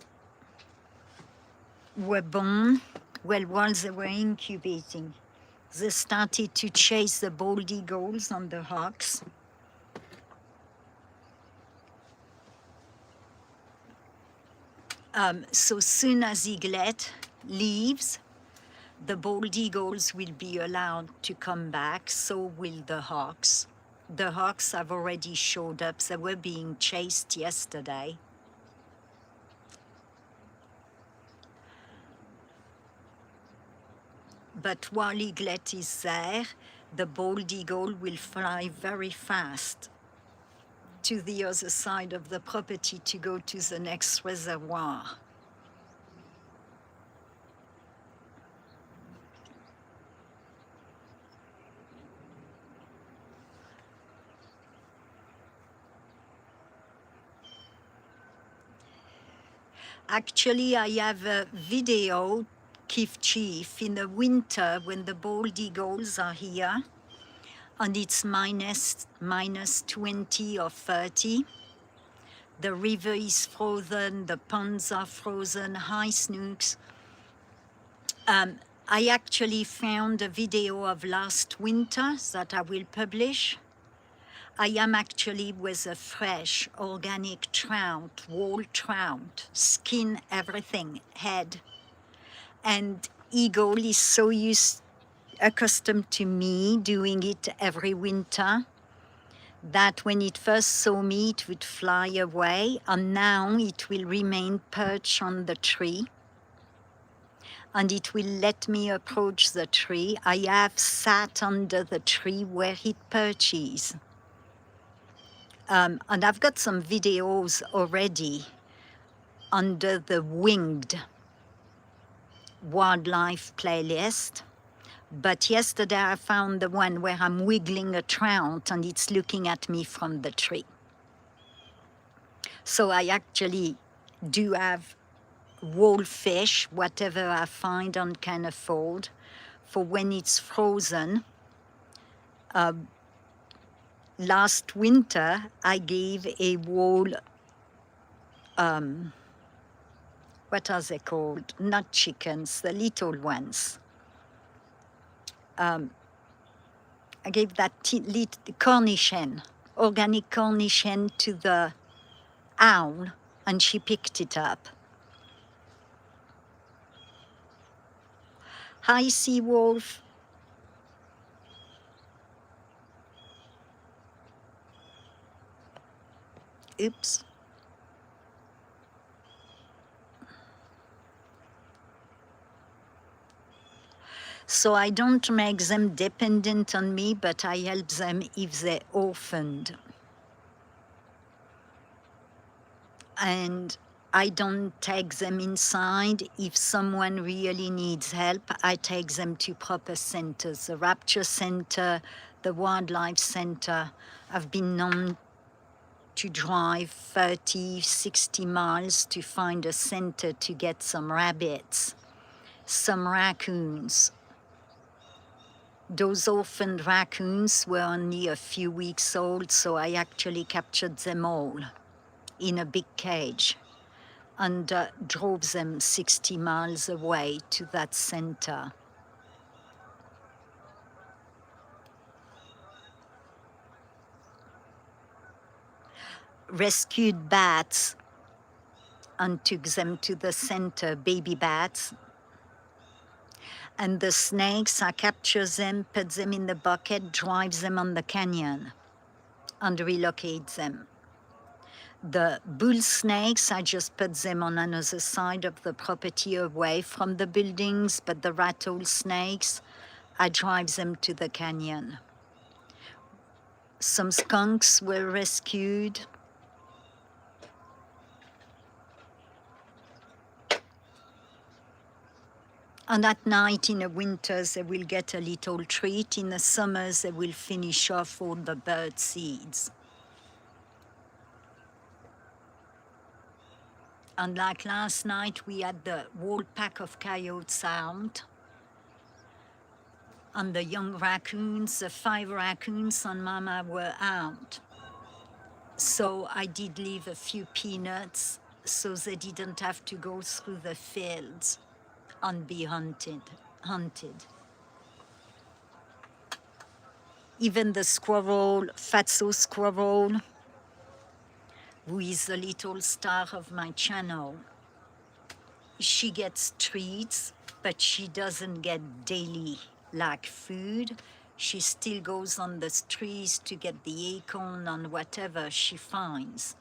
were born, well, while they were incubating, they started to chase the bald eagles on the hawks. So soon as eaglet leaves, the bald eagles will be allowed to come back, so will the hawks. The hawks have already showed up. They were being chased yesterday. But while eaglet is there, the bald eagle will fly very fast to the other side of the property to go to the next reservoir. Actually, I have a video, Kif Chief, in the winter when the bald eagles are here, and it's minus 20 or 30. The river is frozen, the ponds are frozen, high snooks. I actually found a video of last winter that I will publish. I am actually with a fresh organic trout, whole trout, skin, everything, head. And eagle is so accustomed to me doing it every winter that when it first saw me, it would fly away, and now it will remain perched on the tree. And it will let me approach the tree. I have sat under the tree where it perches. And I've got some videos already under the winged wildlife playlist. But yesterday I found the one where I'm wiggling a trout and it's looking at me from the tree. So I actually do have whole fish, whatever I find and can afford, for when it's frozen. Last winter, I gave a whole, what are they called? Not chickens, the little ones. I gave that Cornish hen, organic Cornish hen to the owl, and she picked it up. Hi, sea wolf. Oops. So I don't make them dependent on me, but I help them if they're orphaned. And I don't take them inside. If someone really needs help, I take them to proper centers. The Rapture Center, the Wildlife Center. I've been known to drive 30, 60 miles to find a center to get some rabbits, some raccoons. Those orphaned raccoons were only a few weeks old, so I actually captured them all in a big cage and drove them 60 miles away to that center. Rescued bats and took them to the center, baby bats. And the snakes, I capture them, put them in the bucket, drive them on the canyon and relocate them. The bull snakes, I just put them on another side of the property away from the buildings, but the rattlesnakes, I drive them to the canyon. Some skunks were rescued. And at night in the winter, they will get a little treat. In the summer, they will finish off all the bird seeds. And like last night, we had the whole pack of coyotes out. And the young raccoons, the 5 raccoons and Mama were out. So I did leave a few peanuts so they didn't have to go through the fields and be hunted. Even the squirrel, Fatso squirrel, who is the little star of my channel, she gets treats, but she doesn't get daily like food. She still goes on the trees to get the acorn and whatever she finds.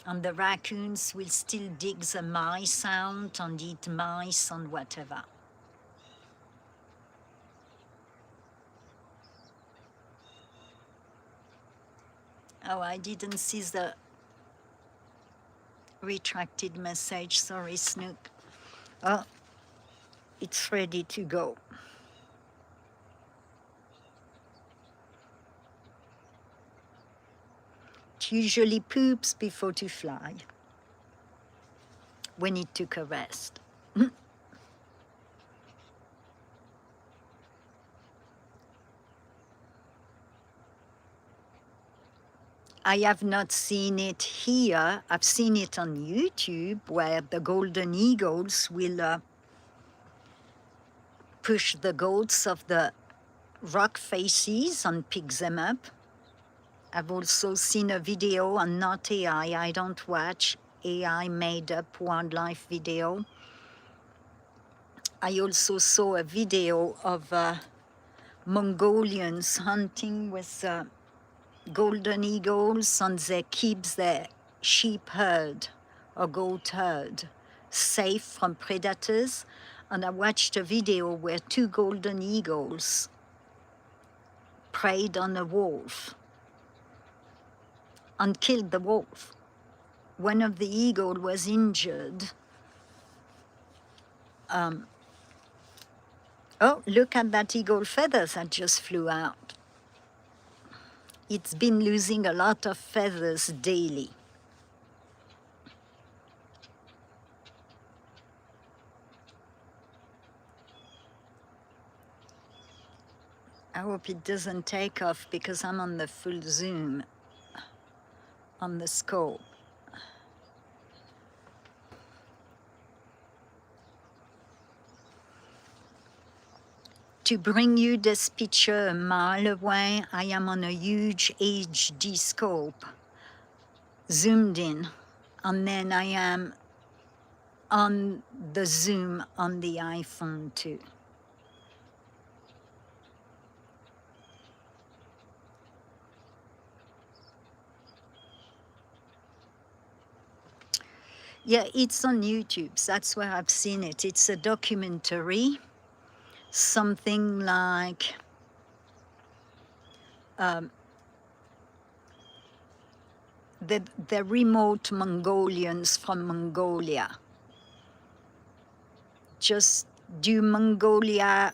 And the raccoons will still dig the mice out and eat mice and whatever. Oh, I didn't see the retracted message, sorry, Snook. Oh, it's ready to go. It usually poops before to fly when it took a rest. I have not seen it here. I've seen it on YouTube where the golden eagles will push the goats of the rock faces and pick them up. I've also seen a video on Not AI. I don't watch AI made up wildlife video. I also saw a video of Mongolians hunting with golden eagles, and they keep their sheep herd or goat herd safe from predators. And I watched a video where 2 golden eagles preyed on a wolf and killed the wolf. One of the eagle was injured. Oh, look at that eagle feathers that just flew out. It's been losing a lot of feathers daily. I hope it doesn't take off because I'm on the full zoom on the scope. To bring you this picture a mile away, I am on a huge HD scope, zoomed in, and then I am on the zoom on the iPhone too. Yeah, it's on YouTube. That's where I've seen it. It's a documentary, something like um, the remote Mongolians from Mongolia. Just do Mongolia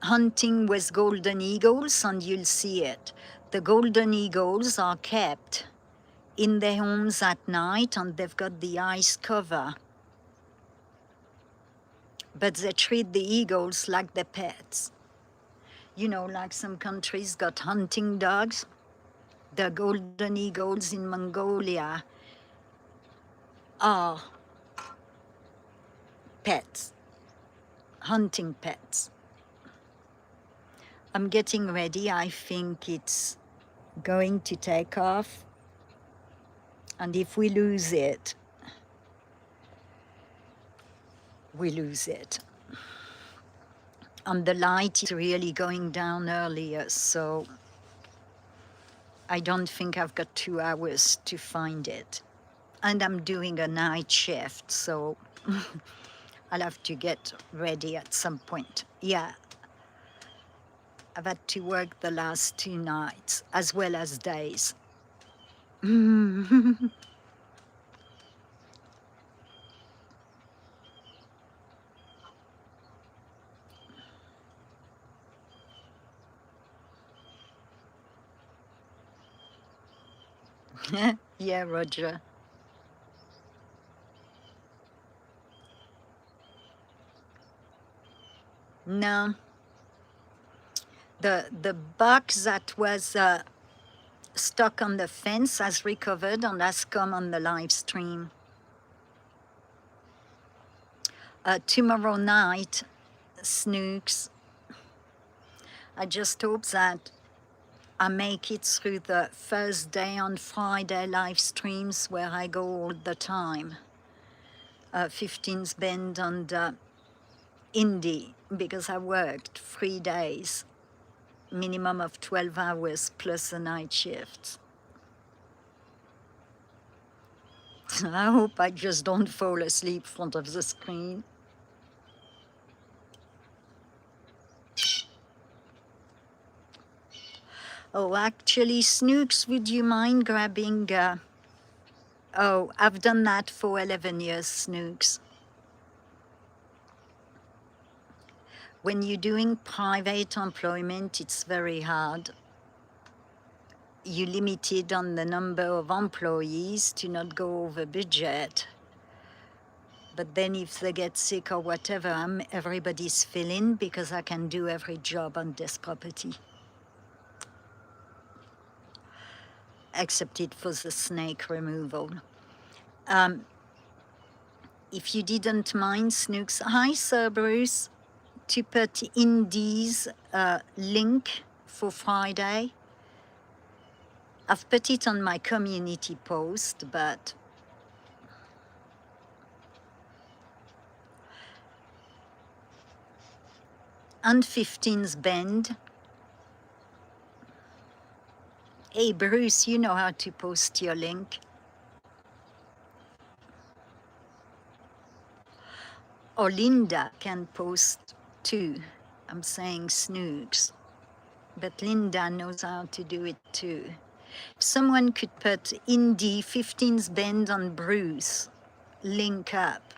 hunting with golden eagles and you'll see it. The golden eagles are kept in their homes at night and they've got the ice cover. But they treat the eagles like their pets. You know, like some countries got hunting dogs. The golden eagles in Mongolia are pets, hunting pets. I'm getting ready. I think it's going to take off. And if we lose it, we lose it. And the light is really going down earlier, so I don't think I've got 2 hours to find it. And I'm doing a night shift, so I'll have to get ready at some point. Yeah, I've had to work the last 2 nights, as well as days. Yeah, Roger. No, the buck that was stuck on the fence has recovered and has come on the live stream. Tomorrow night, Snooks, I just hope that I make it through the Thursday and Friday live streams where I go all the time. 15th Bend and Indy, because I worked 3 days, minimum of 12 hours plus the night shifts. I hope I just don't fall asleep in front of the screen. Oh, actually, Snooks, would you mind grabbing... oh, I've done that for 11 years, Snooks. When you're doing private employment, it's very hard. You're limited on the number of employees to not go over budget. But then if they get sick or whatever, everybody's filling because I can do every job on this property. Except it for the snake removal. If you didn't mind, Snooks, hi Sir Bruce, to put Indy's link for Friday. I've put it on my community post, but on 15th Bend. Hey Bruce, you know how to post your link. Or Linda can post too. I'm saying Snooks, but Linda knows how to do it too. If someone could put Indy 15th Bend on Bruce, link up.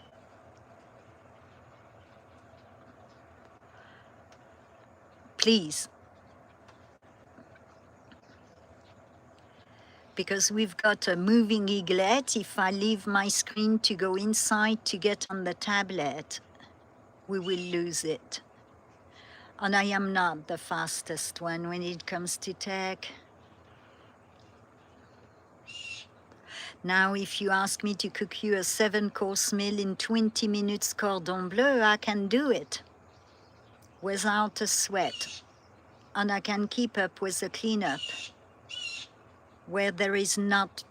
Please. Because we've got a moving eaglet. If I leave my screen to go inside to get on the tablet, we will lose it. And I am not the fastest one when it comes to tech. Now, if you ask me to cook you a 7-course meal in 20 minutes cordon bleu, I can do it. without a sweat, and I can keep up with the cleanup where there is not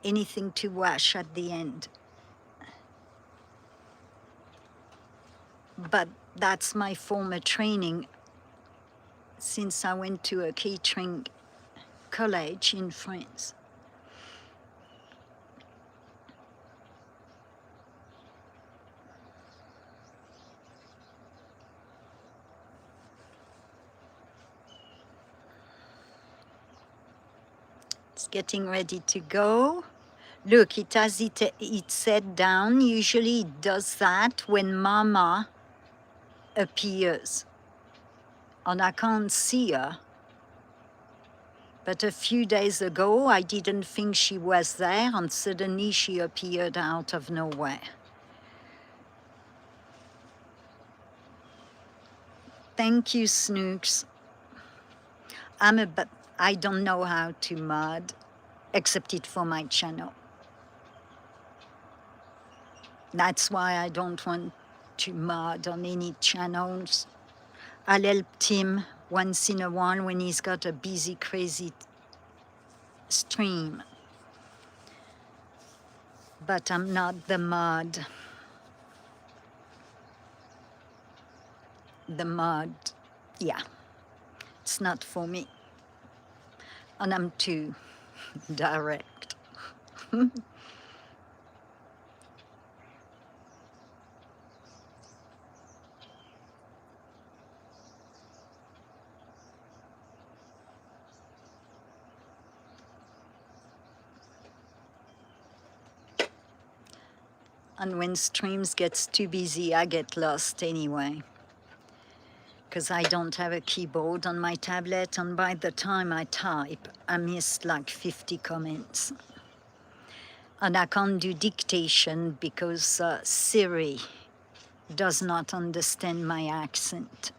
anything to wash at the end. But that's my former training since I went to a catering college in France. It's getting ready to go. Look, it has its head down. Usually it does that when Mama appears. And I can't see her. But a few days ago, I didn't think she was there, and suddenly she appeared out of nowhere. Thank you, Snooks. I don't know how to mod, except it for my channel. That's why I don't want to mod on any channels. I'll help Tim once in a while when he's got a busy, crazy stream. But I'm not the mod. The mod, yeah, it's not for me. And I'm too direct. And when streams gets too busy, I get lost anyway. Because I don't have a keyboard on my tablet, and by the time I type, I miss like 50 comments. And I can't do dictation because Siri does not understand my accent.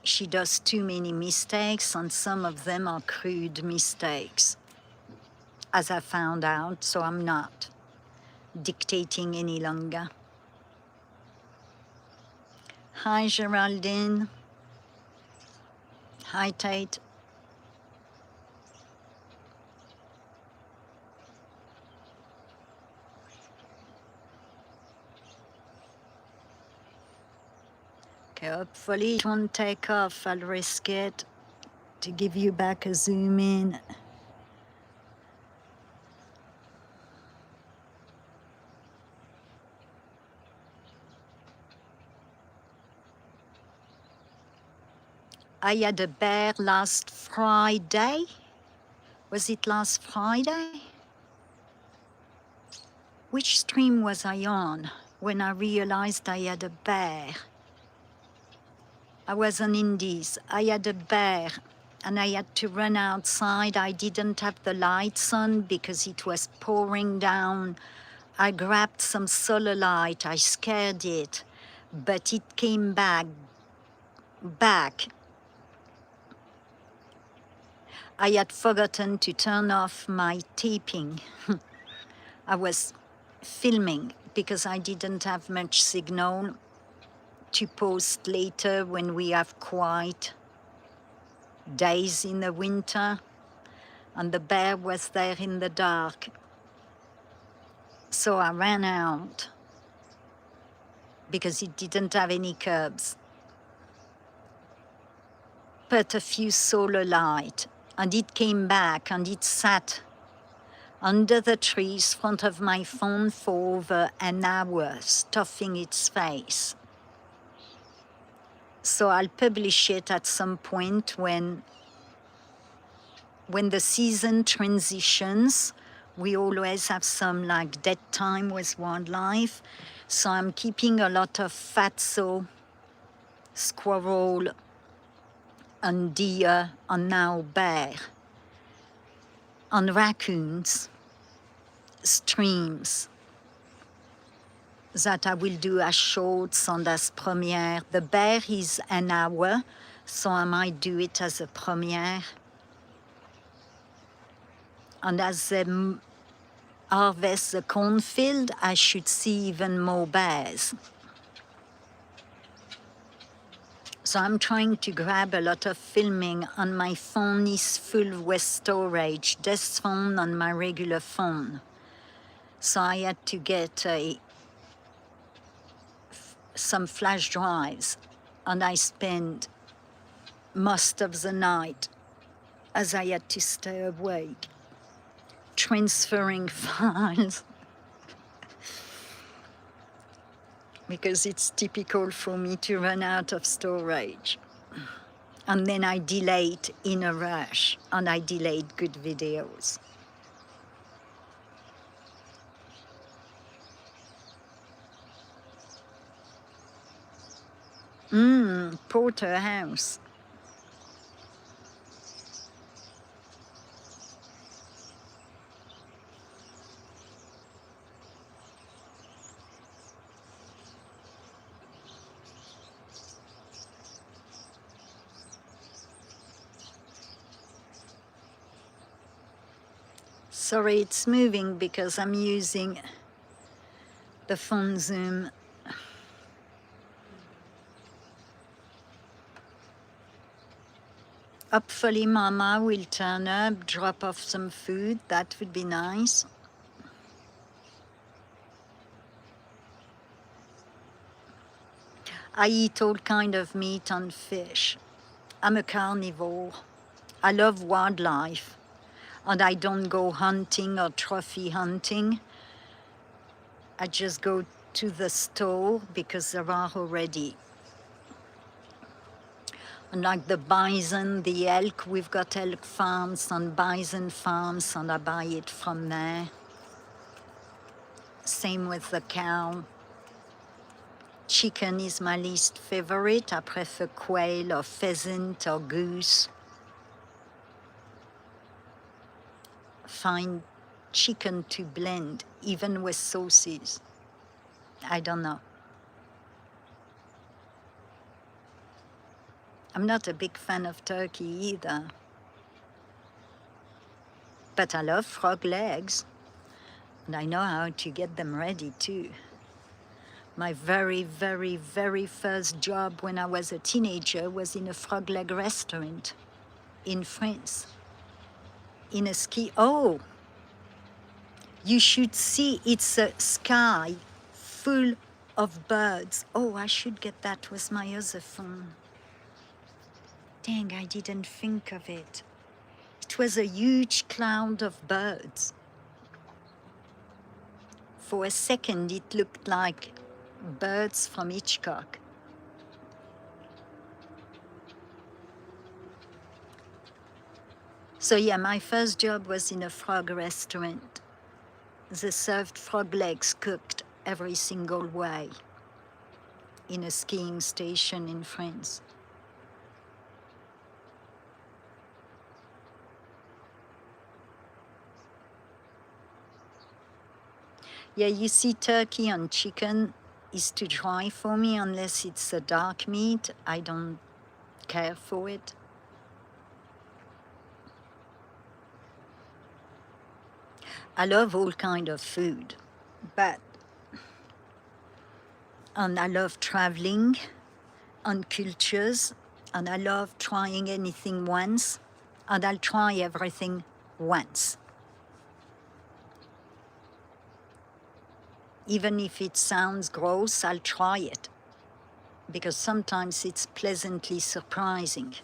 She does too many mistakes, and some of them are crude mistakes, as I found out, so I'm not dictating any longer. Hi, Geraldine. Hi, Tate. Okay, hopefully it won't take off. I'll risk it to give you back a zoom in. I had a bear last Friday. Was it last Friday? Which stream was I on when I realized I had a bear? I was on Indies. I had a bear and I had to run outside. I didn't have the lights on because it was pouring down. I grabbed some solar light. I scared it, but it came back. I had forgotten to turn off my taping. I was filming because I didn't have much signal to post later when we have quiet days in the winter, and the bear was there in the dark. So I ran out because it didn't have any curbs. Put a few solar light, and it came back and it sat under the trees in front of my phone for over an hour, stuffing its face. So I'll publish it at some point when the season transitions. We always have some like dead time with wildlife. So I'm keeping a lot of fatso, squirrel, and deer, and now bear, and raccoons, streams that I will do as shorts and as premiere. The bear is an hour, so I might do it as a premiere. And as they harvest the cornfield, I should see even more bears. So I'm trying to grab a lot of filming, and my phone is full with storage, this phone on my regular phone. So I had to get some flash drives, and I spent most of the night, as I had to stay awake, transferring files, because it's typical for me to run out of storage. And then I delete in a rush, and I delete good videos. Porterhouse. Sorry, it's moving because I'm using the phone zoom. Hopefully Mama will turn up, drop off some food. That would be nice. I eat all kind of meat and fish. I'm a carnivore. I love wildlife, and I don't go hunting or trophy hunting. I just go to the store because there are already. And like the bison, the elk, we've got elk farms and bison farms, and I buy it from there. Same with the cow. Chicken is my least favorite. I prefer quail or pheasant or goose. Find chicken to blend, even with sauces. I don't know. I'm not a big fan of turkey either. But I love frog legs, and I know how to get them ready too. My very, very, very first job when I was a teenager was in a frog leg restaurant in France. In a ski, oh, you should see, it's a sky full of birds. Oh, I should get that with my other phone. Dang, I didn't think of it. It was a huge cloud of birds. For a second, it looked like birds from Hitchcock. So yeah, my first job was in a frog restaurant. They served frog legs cooked every single way in a skiing station in France. Yeah, you see, turkey and chicken is too dry for me unless it's a dark meat. I don't care for it. I love all kind of food, but and I love traveling and cultures, and I love trying anything once, and I'll try everything once. Even if it sounds gross, I'll try it, because sometimes it's pleasantly surprising.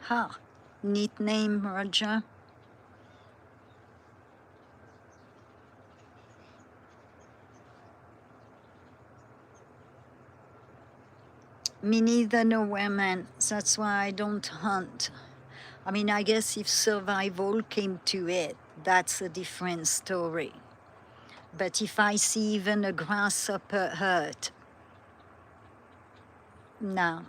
Ha, neat name, Roger. Me neither, nowhere, man. That's why I don't hunt. I mean, I guess if survival came to it, that's a different story. But if I see even a grasshopper hurt, no.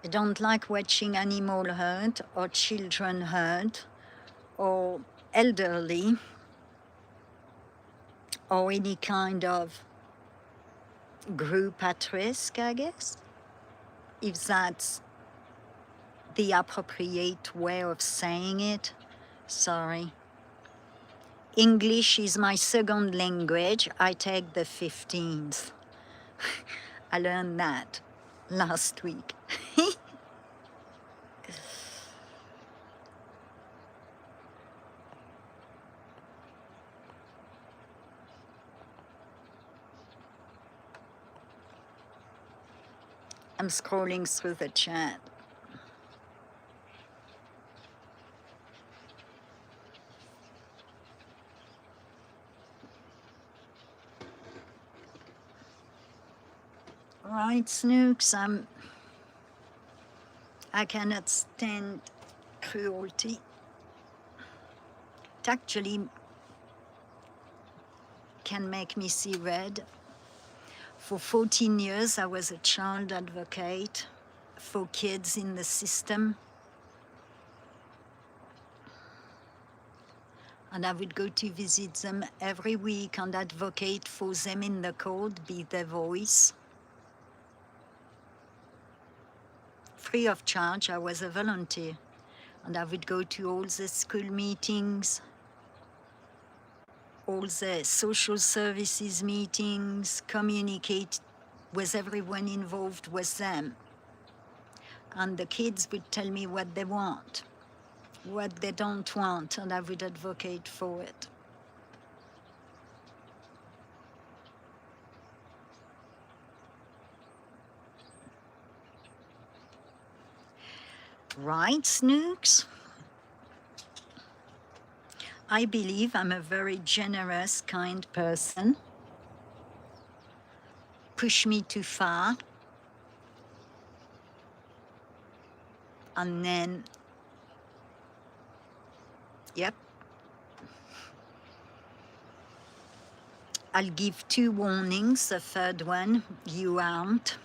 I don't like watching animal hurt or children hurt or elderly or any kind of group at risk, I guess, if that's the appropriate way of saying it. Sorry. English is my second language. I take the 15th. I learned that last week. I'm scrolling through the chat. Right, Snooks, I cannot stand cruelty. It actually can make me see red. For 14 years, I was a child advocate for kids in the system. And I would go to visit them every week and advocate for them in the court, be their voice. Free of charge, I was a volunteer. And I would go to all the school meetings, all the social services meetings, communicate with everyone involved with them. And the kids would tell me what they want, what they don't want, and I would advocate for it. Right, Snooks? I believe I'm a very generous, kind person. Push me too far. And then, yep. I'll give 2 warnings. The third one, you aren't.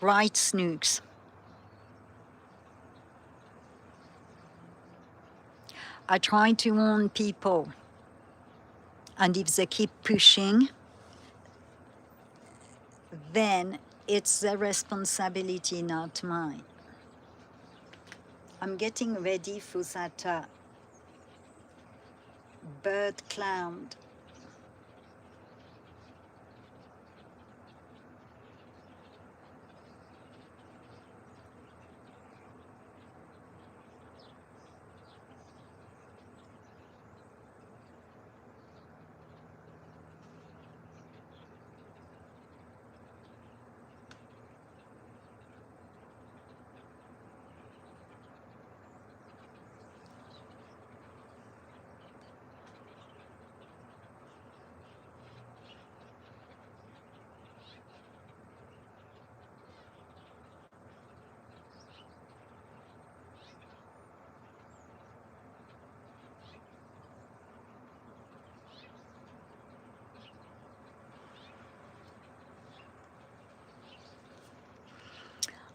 Right, Snooks. I try to warn people, and if they keep pushing, then it's their responsibility, not mine. I'm getting ready for that bird cloud.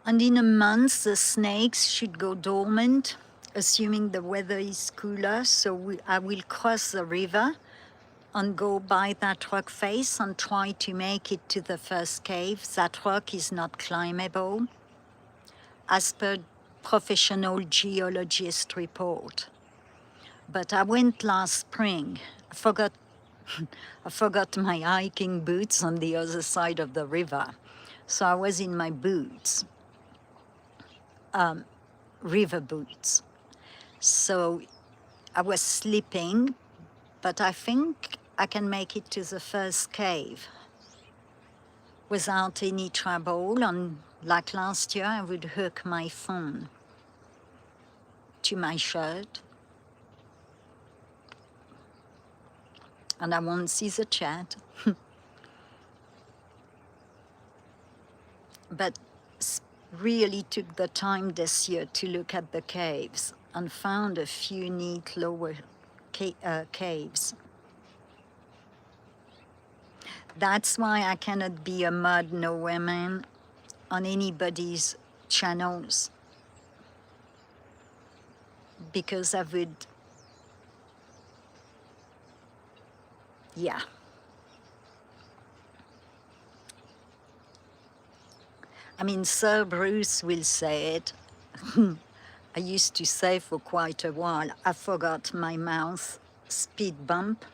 And in a month, the snakes should go dormant, assuming the weather is cooler. So I will cross the river and go by that rock face and try to make it to the first cave. That rock is not climbable, as per professional geologist report. But I went last spring. I forgot my hiking boots on the other side of the river. So I was in my boots. River boots. So I was slipping, but I think I can make it to the first cave without any trouble. And like last year, I would hook my phone to my shirt. And I won't see the chat. But really took the time this year to look at the caves and found a few neat lower caves. That's why I cannot be a mud no women on anybody's channels, because I would, yeah. I mean, Sir Bruce will say it. I used to say for quite a while, I forgot my mouth speed bump.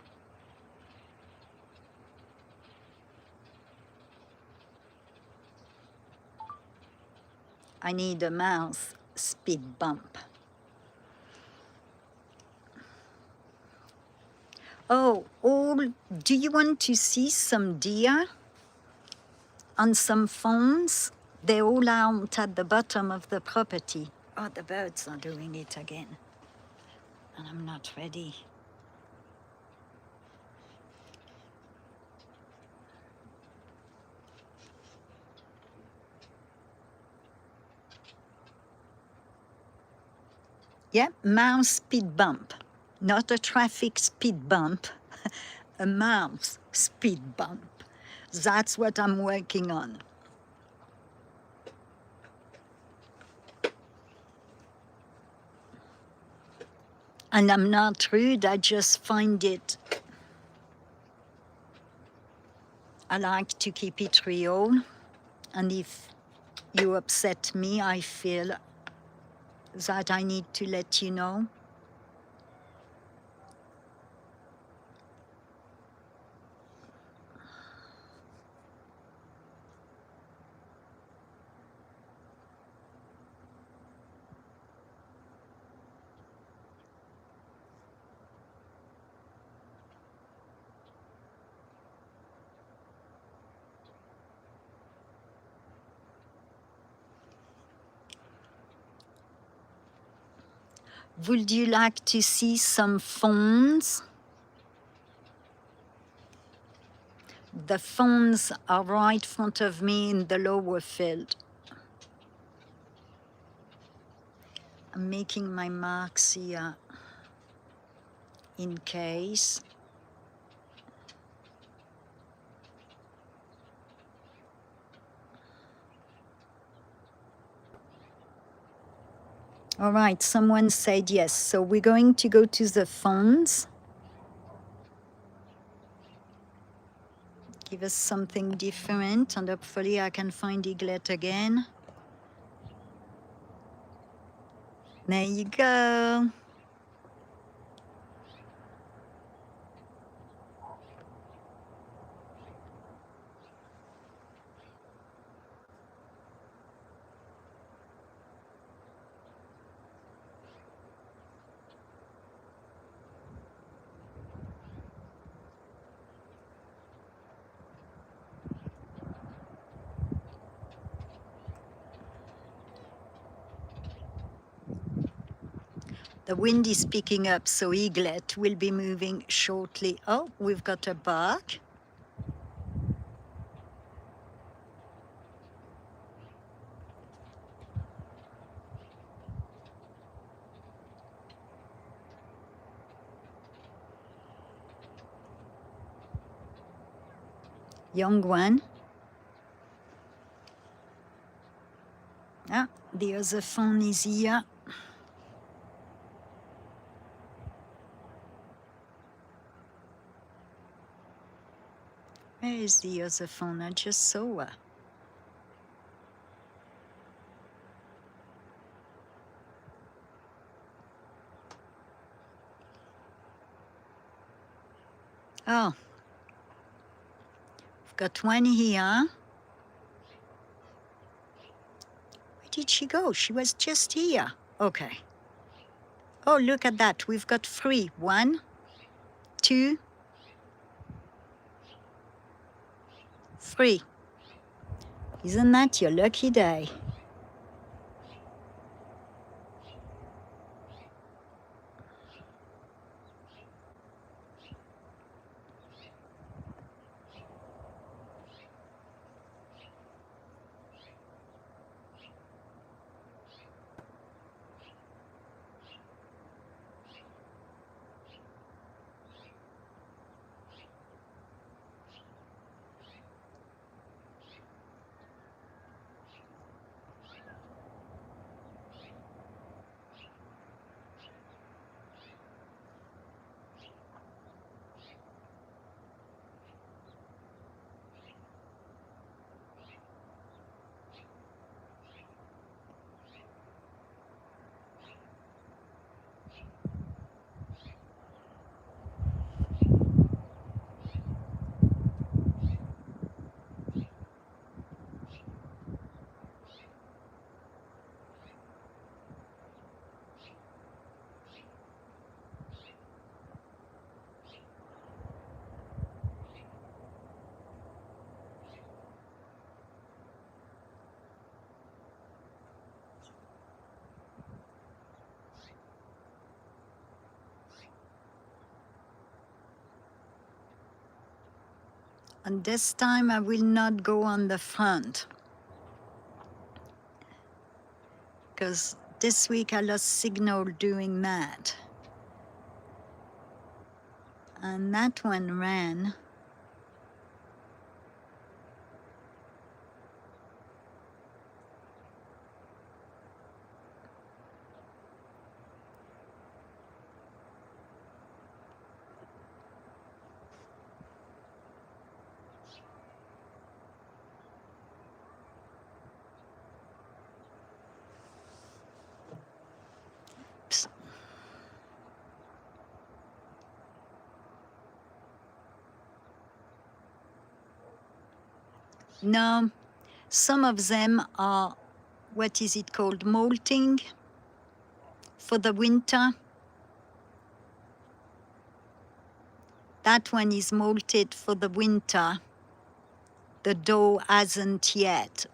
I need a mouth speed bump. Oh, do you want to see some deer on some phones? They're all out at the bottom of the property. Oh, the birds are doing it again. And I'm not ready. Yeah, mouse speed bump. Not a traffic speed bump, a mouse speed bump. That's what I'm working on. And I'm not rude, I just find it, I like to keep it real. And if you upset me, I feel that I need to let you know. Would you like to see some phones? The phones are right in front of me in the lower field. I'm making my marks here in case. All right, someone said yes. So we're going to go to the phones. Give us something different, and hopefully I can find Eaglet again. There you go. The wind is picking up, so Eaglet will be moving shortly. Oh, we've got a bark. Young one. Ah, the other phone is here. Where is the other phone? I just saw her. Oh, we've got one here. Where did she go? She was just here. Okay. Oh, look at that. We've got 3. 1, 2, 3. Isn't that your lucky day? And this time I will not go on the front, because this week I lost signal doing that. And that one ran. Oops. No, some of them are, what is it called, molting for the winter. That one is molted for the winter. The dough hasn't yet.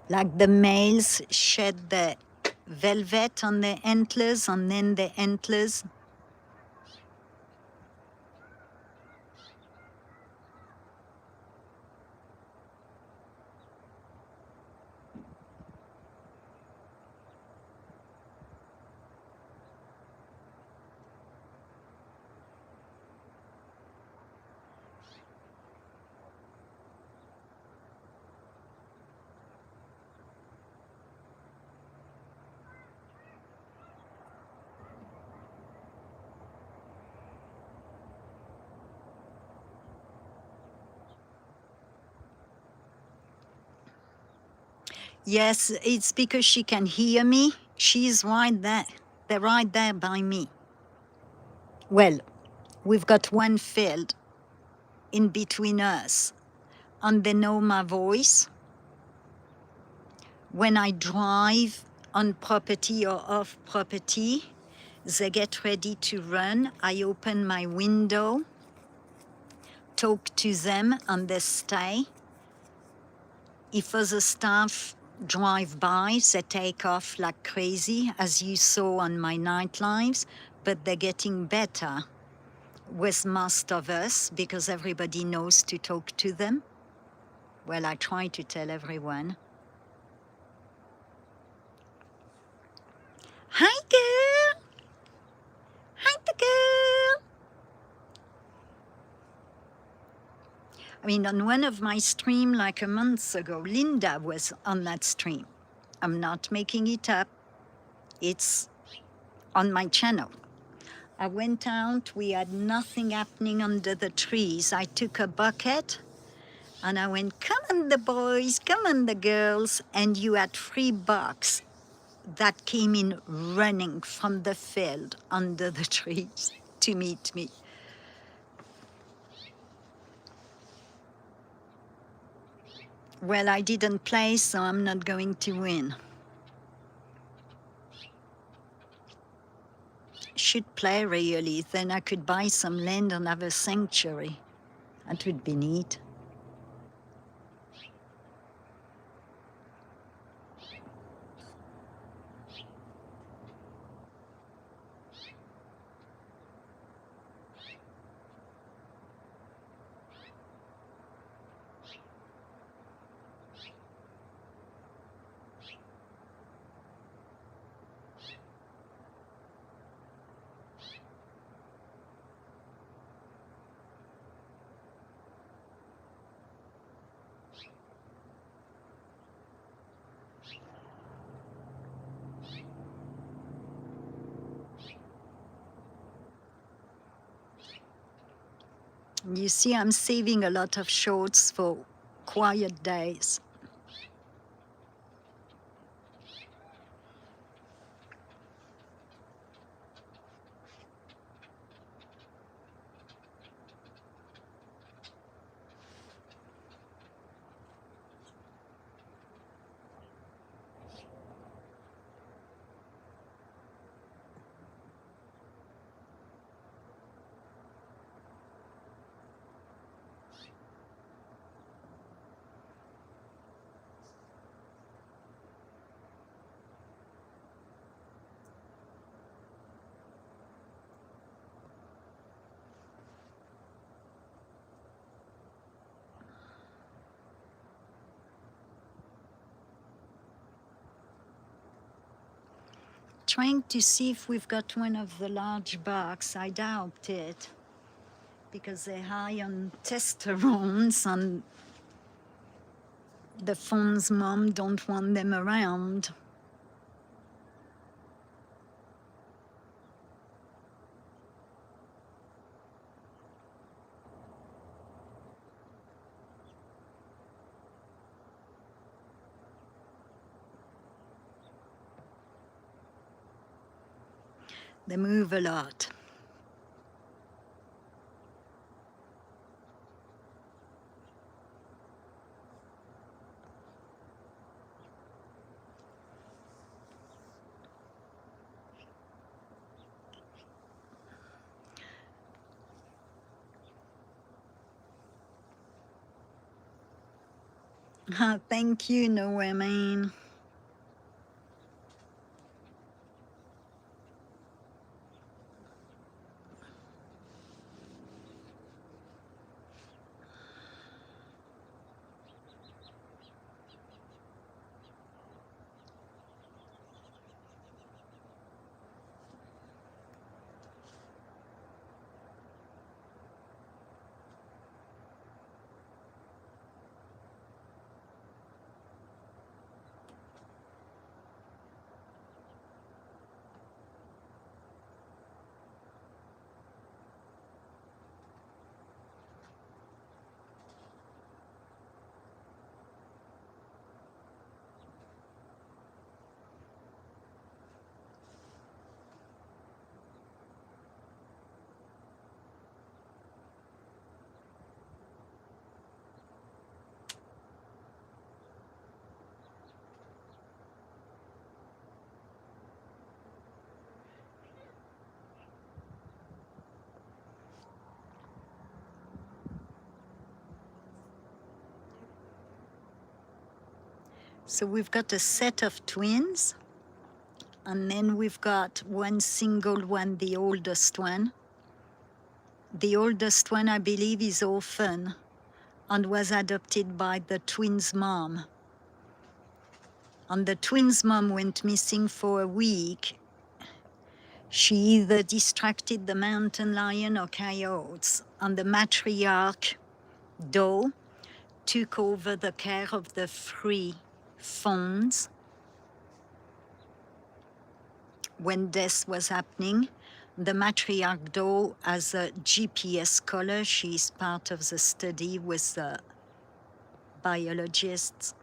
Like the males shed the velvet on the antlers, and then the antlers. Yes, it's because she can hear me. She's right there. They're right there by me. Well, we've got one field in between us, and they know my voice. When I drive on property or off property, they get ready to run. I open my window, talk to them, and they stay. If other staff drive by, they take off like crazy, as you saw on my night lives, but they're getting better with most of us because everybody knows to talk to them. Well, I try to tell everyone. Hi, girl. Hi, the girl. I mean, on one of my streams like a month ago, Linda was on that stream. I'm not making it up. It's on my channel. I went out, we had nothing happening under the trees. I took a bucket and I went, come on the boys, come on the girls. And you had 3 bucks that came in running from the field under the trees to meet me. Well, I didn't play, so I'm not going to win. Should play really, then I could buy some land and have a sanctuary. That would be neat. You see, I'm saving a lot of shorts for quiet days. trying to see if we've got one of the large bucks. I doubt it, because they're high on testosterone, and the fawn's mom don't want them around. They move a lot. Thank you, Noémie. So we've got a set of twins, and then we've got one single one, the oldest one. The oldest one, I believe, is orphan and was adopted by the twins' mom. And the twins' mom went missing for a week. She either distracted the mountain lion or coyotes, and the matriarch, doe, took over the care of the 3 fawns when death was happening. The matriarch doe has a GPS collar. She's part of the study with the biologists.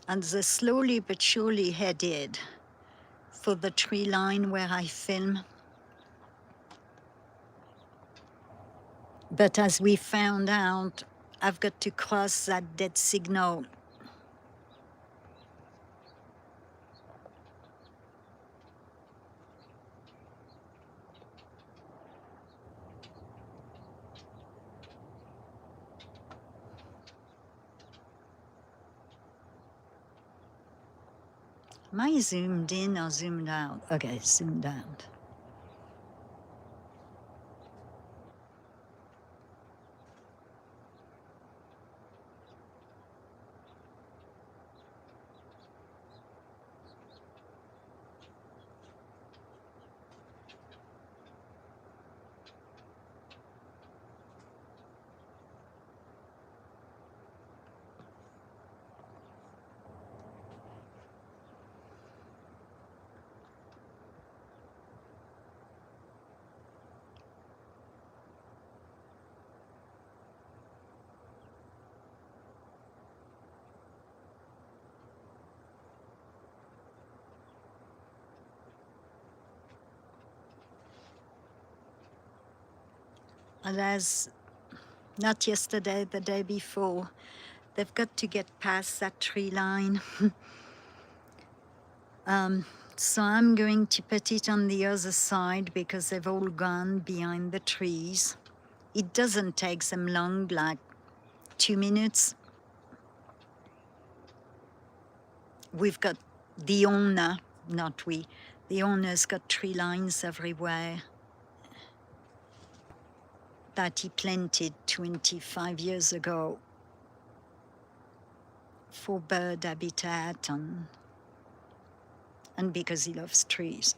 And they're slowly but surely headed for the tree line where I film. But as we found out, I've got to cross that dead signal. Am I zoomed in or zoomed out? Okay, zoomed out. As not yesterday, the day before, they've got to get past that tree line. So I'm going to put it on the other side because they've all gone behind the trees. It doesn't take them long, like 2 minutes. We've got the owner, not we, the owner's got tree lines everywhere that he planted 25 years ago for bird habitat and because he loves trees.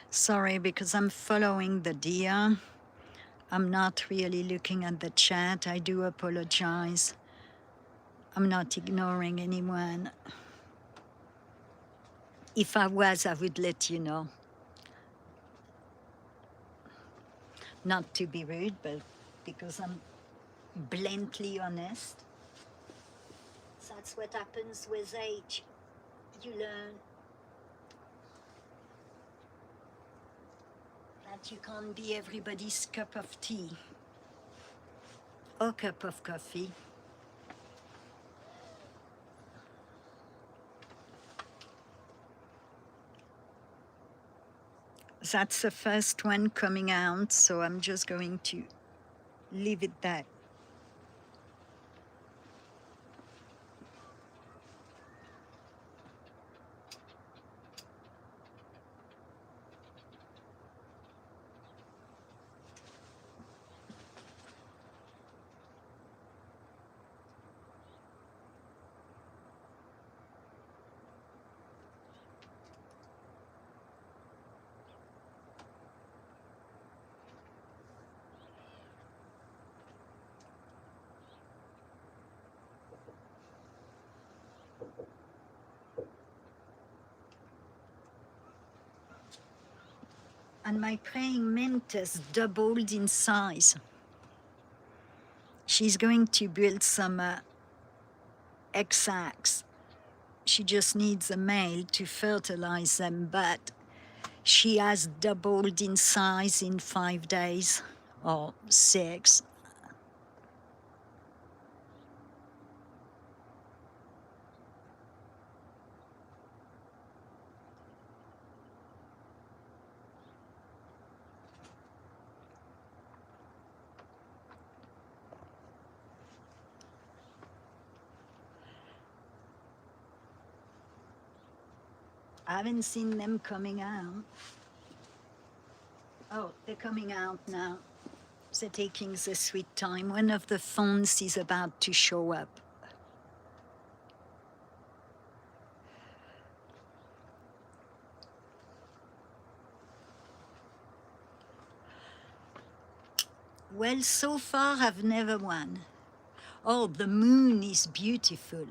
Sorry, because I'm following the deer. I'm not really looking at the chat. I do apologize. I'm not ignoring anyone. If I was, I would let you know. Not to be rude, but because I'm bluntly honest. That's what happens with age. You learn that you can't be everybody's cup of tea or cup of coffee. That's the first one coming out, so I'm just going to leave it there. And my praying mantis doubled in size. She's going to build some egg sacs. She just needs a male to fertilize them, but she has doubled in size in 5 days or 6. I haven't seen them coming out. Oh, they're coming out now. They're taking the sweet time. One of the fawns is about to show up. Well, so far I've never won. Oh, the moon is beautiful.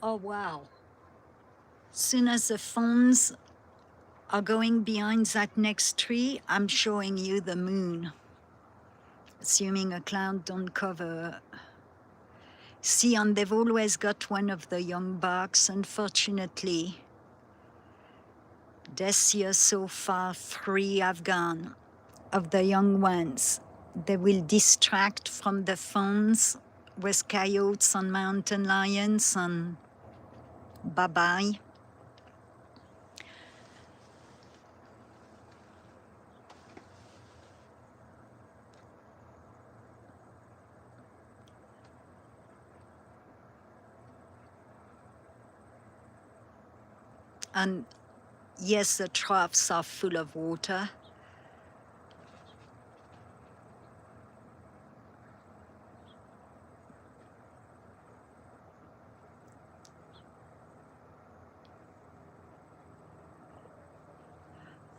Oh, wow. Soon as the fawns are going behind that next tree, I'm showing you the moon. Assuming a cloud don't cover. See, and they've always got one of the young bucks. Unfortunately, this year so far, 3 have gone of the young ones. They will distract from the fawns with coyotes and mountain lions, and bye-bye. And yes, the troughs are full of water.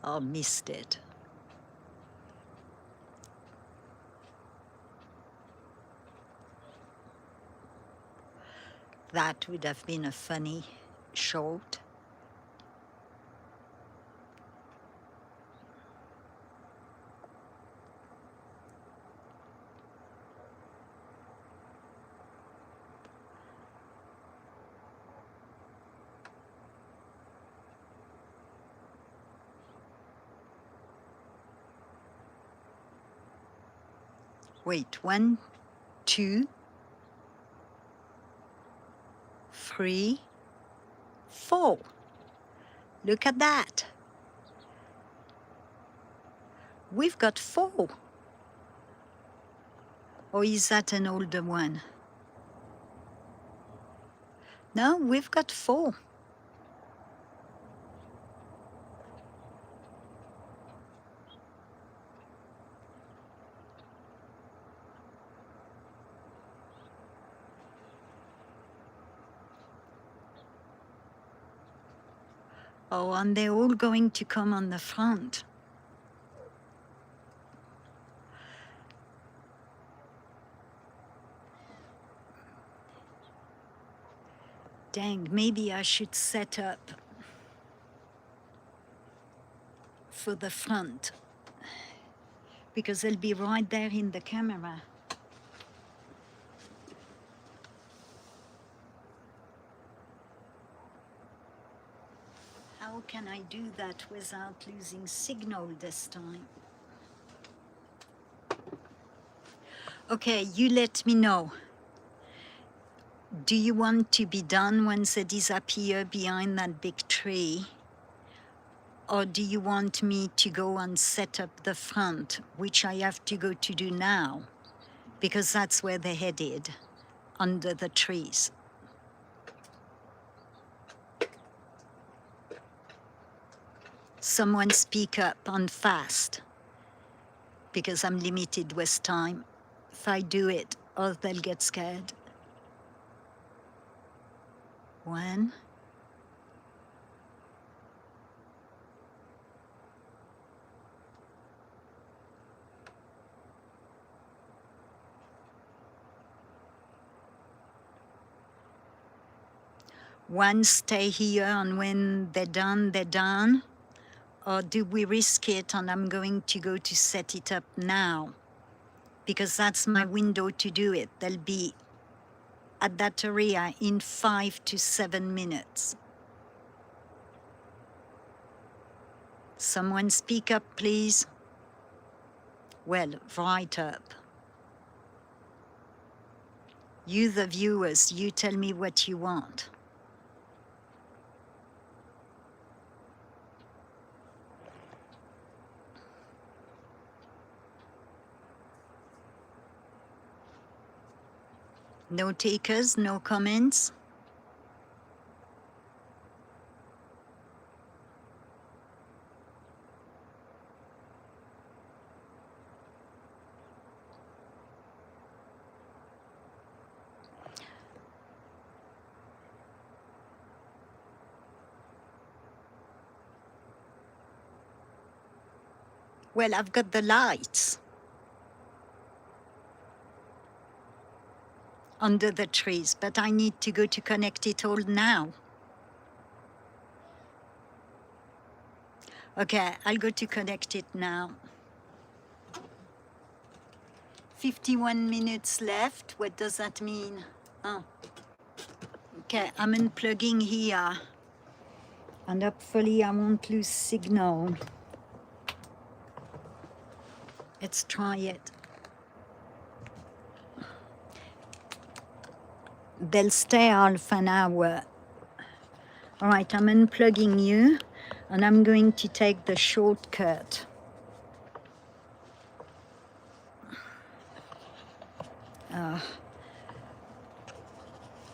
Oh, missed it. That would have been a funny short. Wait, 1, 2, 3, 4. Look at that. We've got 4. Or is that an older one? No, we've got 4. Oh, and they're all going to come on the front. Dang, maybe I should set up for the front, because they'll be right there in the camera. How can I do that without losing signal this time? Okay, you let me know. Do you want to be done when they disappear behind that big tree? Or do you want me to go and set up the front, which I have to go to do now, because that's where they're headed, under the trees. Someone speak up and fast, because I'm limited with time. If I do it, or they'll get scared. 1, 1, stay here, and when they're done, they're done? Or do we risk it and I'm going to go to set it up now? Because that's my window to do it. They'll be at that area in 5 to 7 minutes. Someone speak up, please. Well, right up. You, the viewers, you tell me what you want. No takers, no comments. Well, I've got the lights under the trees, but I need to go to connect it all now. Okay, I'll go to connect it now. 51 minutes left. What does that mean? Oh. Okay, I'm unplugging here. And hopefully I won't lose signal. Let's try it. They'll stay half an hour. All right, I'm unplugging you, and I'm going to take the shortcut.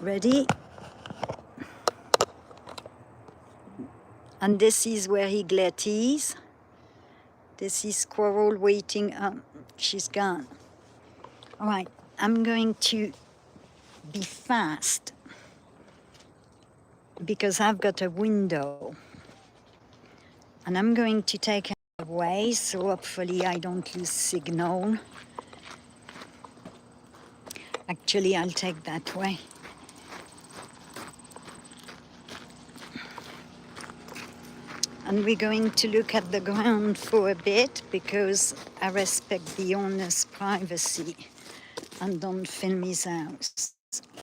Ready? And this is where Eaglet is. This is Squirrel waiting. She's gone. All right, I'm going to be fast because I've got a window. And I'm going to take her away, so hopefully I don't lose signal. Actually, I'll take that way. And we're going to look at the ground for a bit because I respect the owner's privacy and don't film his house.